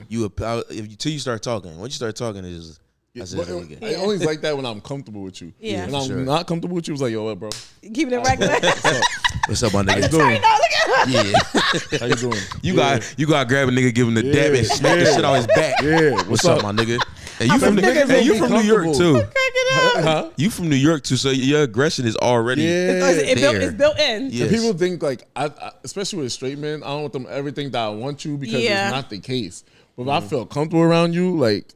till you start talking. Once you start talking, it's I said, But okay. I always like that when I'm comfortable with you. Yeah. When I'm sure. not comfortable with you, it was like, yo, what, bro? Keeping it regular. What's up, my How you nigga? doing? No, look at her. Yeah, How you doing? you got grab a nigga, give him the dab, and smack the yeah. shit on his back. Yeah. What's up, my nigga? And you from niggas don't you be from New York comfortable. too. Huh? You from New York too, so your aggression is already. Yeah. It's built in. Yes. And people think like, I especially with straight men, I don't want them everything that I want you because Yeah. it's not the case. But if I feel comfortable around you, like,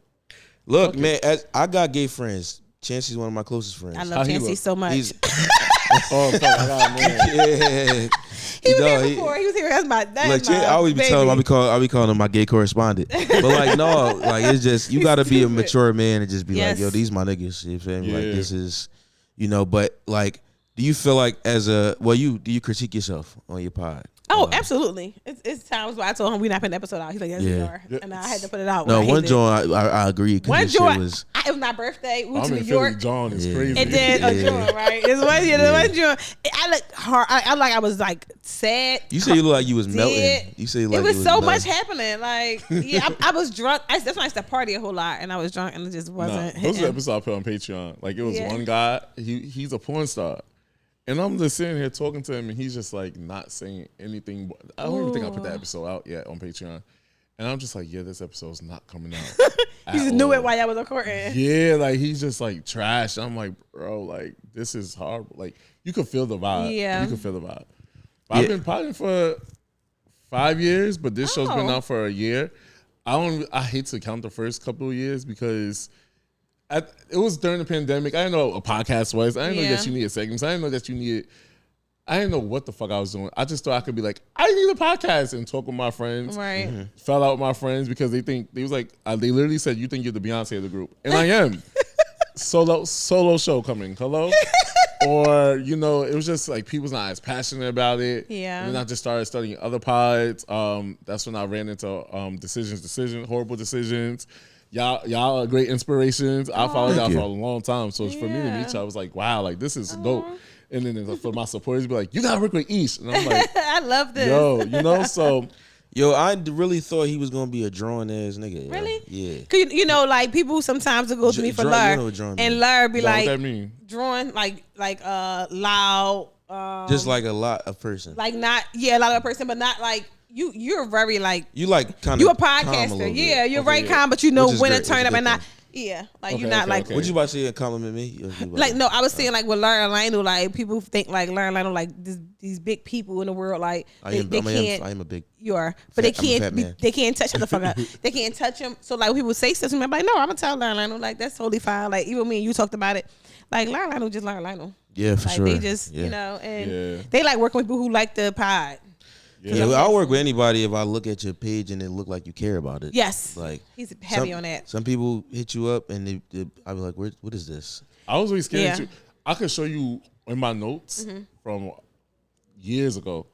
Look, man, as I got gay friends. Chancey's one of my closest friends. I How love he Chancey look? so much. He's oh, fuck, I got a man. yeah. He was No, here he- before. He was here as my dad. Like I always be telling him, I be calling him my gay correspondent. But like no, like it's just you gotta be a stupid. mature man and just be Yes. like, yo, these my niggas. You feel me? Like Yeah. this is, but like, do you feel like do you critique yourself on your pod? Oh, absolutely. It's times where I told him we're not putting the episode out. He's like, yes, we Yeah. are. And I had to put it out. No, when I one hated it. joint I agree. 'Cause One this shit joint. was It was my birthday. We went I'm to in New Philly. York. John is Yeah. crazy. And then a Yeah. joint, right? It's one year, the one joint. I looked hard. I like I was like sad. you say you look like you was Dead. melting. You say like It was you so melting. much happening. Like, yeah, I was drunk. That's when I used to party a whole lot, and I was drunk, and it just Nah, wasn't. those are the hitting. episodes I put on Patreon. Like it was Yeah. one guy, he's a porn star. And I'm just sitting here talking to him and he's just like not saying anything. I don't even think I put that episode out yet on Patreon. And I'm just like, yeah, this episode's not coming out. You just knew it while y'all was recording. Yeah, like he's just like trash. I'm like, bro, like this is horrible. Like you could feel the vibe. Yeah. You could feel the vibe. But I've been potting for 5 years, but this show's been Oh. out for a year. I hate to count the first couple of years because it was during the pandemic. I didn't know what a podcast was. I didn't know that Yeah. you needed segments. I didn't know that you needed. I didn't know what the fuck I was doing. I just thought I could be like, I need a podcast and talk with my friends. Right. Fell out with my friends because they literally said, you think you're the Beyonce of the group. And I am. Solo show coming. Hello? Or, it was just like people's not as passionate about it. Yeah. And then I just started studying other pods. That's when I ran into horrible decisions. Y'all are great inspirations. I followed y'all Thank for you. a long time. So for me to Yeah. meet y'all, I was like, wow, like this is dope. And then for my supporters to be like, you gotta work with Ish. And I'm like, I love this. yo, so Yo, I really thought he was gonna be a drawing ass nigga. Yo. Really? Yeah. Cause you know, like people sometimes will go to me for Draw- you know lure, what drawing and mean. lure be What like that mean? drawing like loud, Just like a lot of person. like not a lot of person, but not like you. You're very like You like kind of you a podcaster, yeah. You're very calm, but you know Which is when great. to turn It's a up and good not. thing. Yeah, like Okay, you're not okay, like okay. What you about to say? Compliment me? like no. I was saying like with Larry and Lionel, like people think like Larry and Lionel like these big people in the world, like I am a big. You are, but they I'm a fat can't. man. They can't touch him the fuck up. They can't touch him. So like when people say stuff to me, I'm like, no, I'm gonna tell Larry Lionel. Like that's totally fine. Like even me and you talked about it. Like Larry Lionel just Larry Lionel. Yeah, for Like sure. they just yeah. you know, and Yeah. they like working with people who like the pod. Yeah, well, I'll work with anybody if I look at your page and it look like you care about it. Yes, Like he's heavy on that. Some people hit you up and I'll be like, what is this? I was really scared. Yeah. Too. I could show you in my notes from years ago.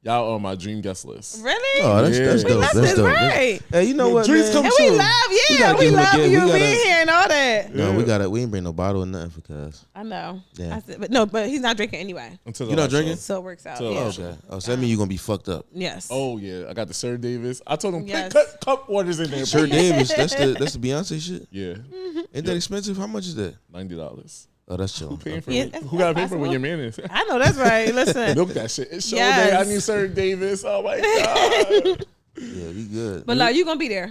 Y'all on my dream guest list. Really? Oh, that's Yeah. dope. That's That's dope. right. Hey, you know what, dreams man? come And we true. love, We yeah, gotta we give him a love gift. you We gotta- being here and all that. No, we ain't bring no bottle or nothing for cuz. I know. Yeah. I said, but no, but he's not drinking anyway. Until the You not last drinking? show. So it works out. So, Yeah. Okay. Oh, so that mean you gonna be fucked up. Yes. Oh yeah, I got the Sir Davis. I told him Yes. cut cup waters in there. Sir please. Davis, that's the Beyonce shit. Yeah, Ain't that expensive? How much is that? $90. Oh, that's chill. Paying for Yeah, it. that's Who got to pay for possible. when your man is? I know that's right. Listen. Milk that shit. It's show Yes. day. I need Sir Davis. Oh my god. Yeah, we good. But like, you gonna be there?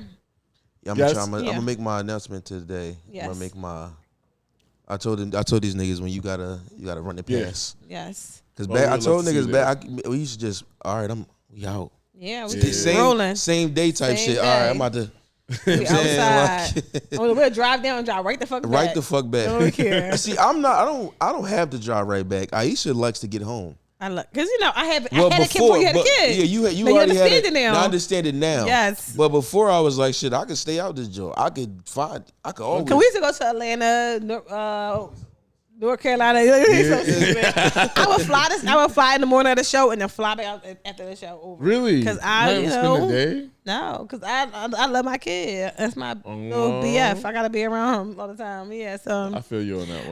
Yeah, I'm Yes. gonna Yeah. make my announcement today. Yes. I'm gonna make my. I told these niggas when you gotta run the Yeah. pass. Yes. Cause Oh, back, we I would told love to see niggas back. We used to just all right. We out. Yeah. We Yeah. just Same rolling. same day type Same shit. All right, day. I'm about to. We You know what I'm saying? outside. Like, We'll drive down and drive right the fuck back. right the fuck back. Don't care. See, I don't have to drive right back. Aisha likes to get home. I look, cause you know I had Well, a kid before you had a but- kid. Yeah, you Now you already had understand it it now. No, I understand it now. Yes. But before I was like, shit, I could stay out this joint. I could always. Cause we used to go to Atlanta, North Carolina. I would fly in the morning of the show and then fly back out after the show over. Really? 'Cause I, You you haven't know, spent a day? No, cause I love my kid. That's my little Oh. BF. I gotta be around him all the time. Yeah. So I feel you on that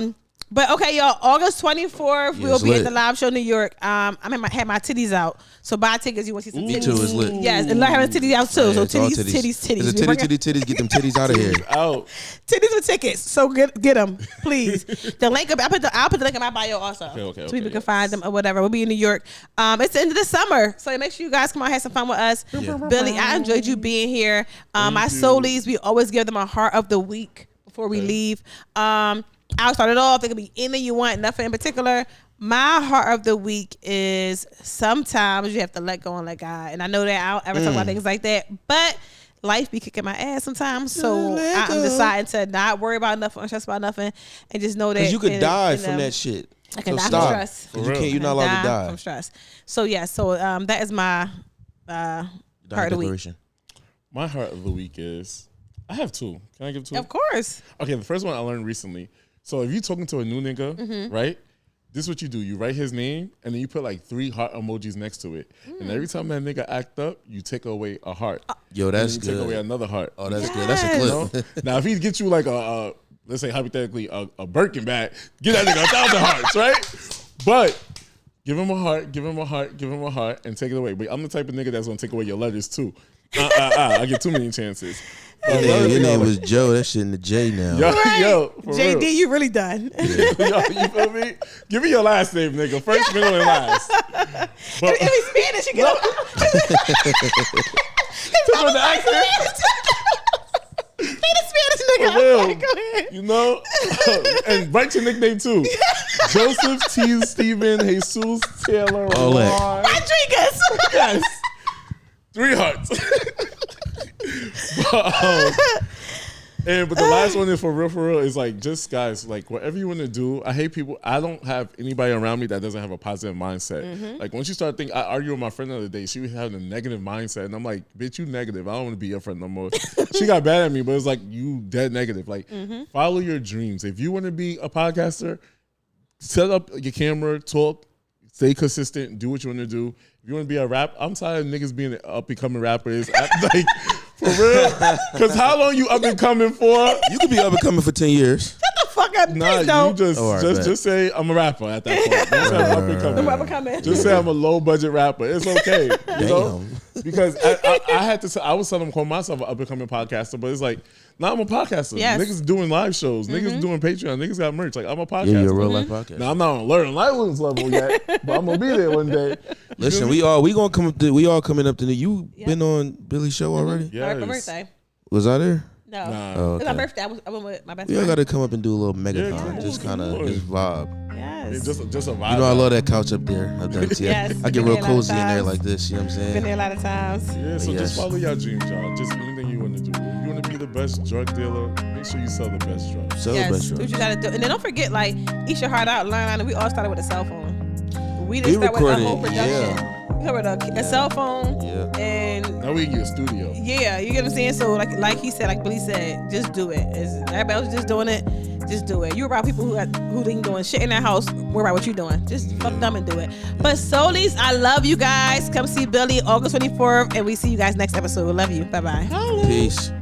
one. But okay, y'all. August 24th, we'll it's be at lit. the live show in New York. I had my titties out, so buy tickets. You want to see some Me titties? too, it's lit. Yes, and having titties out too. Yeah, So it's all titties. It's a We titty, bring titties. Get them titties out of here. Out. titties with tickets. So get them, please. The link. I'll put the link in my bio also, Okay, so people yes. can find them or whatever. We'll be in New York. It's the end of the summer, so make sure you guys come out, have some fun with us. Billy, I enjoyed you being here. My soulies, we always give them a heart of the week before we leave. I'll start it off. It could be anything you want, nothing in particular. My heart of the week is sometimes you have to let go and let God. And I know that I don't ever talk about things like that, but life be kicking my ass sometimes. So Let I'm go. deciding to not worry about nothing or stress about nothing and just know that. Cause you could and, die you from know, that shit. I can So die stop. from stress. You can't. You're not allowed to die. from stress. So yeah, so that is my heart of the week. Declaration. My heart of the week is I have two. Can I give two? Of course. Okay, the first one I learned recently. So if you're talking to a new nigga, Mm-hmm. right? This is what you do. You write his name and then you put like 3 heart emojis next to it. And every time that nigga act up, you take away a heart. Yo, And that's you take away good. another heart. Oh, that's good. That's a Yes. You know? clip. Now if he gets you like a let's say hypothetically a Birkin bag, give that nigga 1,000 hearts, right? But give him a heart, give him a heart, give him a heart, and take it away. But I'm the type of nigga that's gonna take away your letters too. I get too many chances. But another Your thing I name like- was Joe. That shit in the J now. yo, for JD, real. you really done. Yo, you feel me? Give me your last name, nigga. First, middle, and last. But, If he's Spanish, you get up. for the accent, He the Spanish nigga. for real. Go ahead. You know? And write your nickname too. Joseph T. Steven Jesus Taylor All that. Ron. Rodriguez. Yes. 3 hearts. But the last one is for real, is like, just guys, like whatever you want to do. I hate people. I don't have anybody around me that doesn't have a positive mindset. Like once you start thinking, I argued with my friend the other day. She was having a negative mindset, and I'm like, bitch, you negative. I don't want to be your friend no more. She got bad at me, but it's like, you dead negative. Like follow your dreams. If you want to be a podcaster, set up your camera, talk, stay consistent, do what you want to do. If you want to be a rap, I'm tired of niggas being up and coming rappers. Like, for real. Because how long you up and coming for? You could be up and coming for 10 years. Shut the motherfucker. Nah, Please don't. you just say I'm a rapper at that point. Don't say I'm up and coming. I'm up and coming. Just say I'm a low budget rapper. It's okay. You know? Because I had to say, I was telling call myself an up and coming podcaster, but it's like, now I'm a podcaster. Yes. Niggas doing live shows. Niggas doing Patreon. Niggas got merch. Like, I'm a podcaster. Yeah, you're a real life podcast. Now I'm not on Learning Lightwoods level yet, but I'm gonna be there one day. Listen, we all coming up to you. Been on Billy's show already? Yeah. My birthday. Was I there? No. Nah. Oh, It's my okay. birthday. I went with my best We all friend. got to come up and do a little megathon, Yeah, just yeah, kind of yeah. just vibe. Yes. Just a vibe. You know, I love that couch up there. Yes, I get been real there a lot of cozy in there times. like this. You know what I'm Been saying? there a lot of times. Yeah, so Yes. just follow your dreams, y'all. Just anything you want to do. If you want to be the best drug dealer, make sure you sell the best drugs. So Yes, best do what friend. you gotta do. And then don't forget, like, eat your heart out, learn, and we all started with a cell phone. We didn't We start with a recorded, whole production. yeah. We started with a cell phone, Yeah. and Now we can get a studio. yeah, you get what I'm saying? So like he said, like Billy said, just do it. Everybody else just doing it, just do it. You're about people who ain't doing shit in their house, worry about what you're doing. Just fuck them and do it. But Soulies, I love you guys. Come see Billy August 24th, and we see you guys next episode. Love you. Bye-bye. Peace.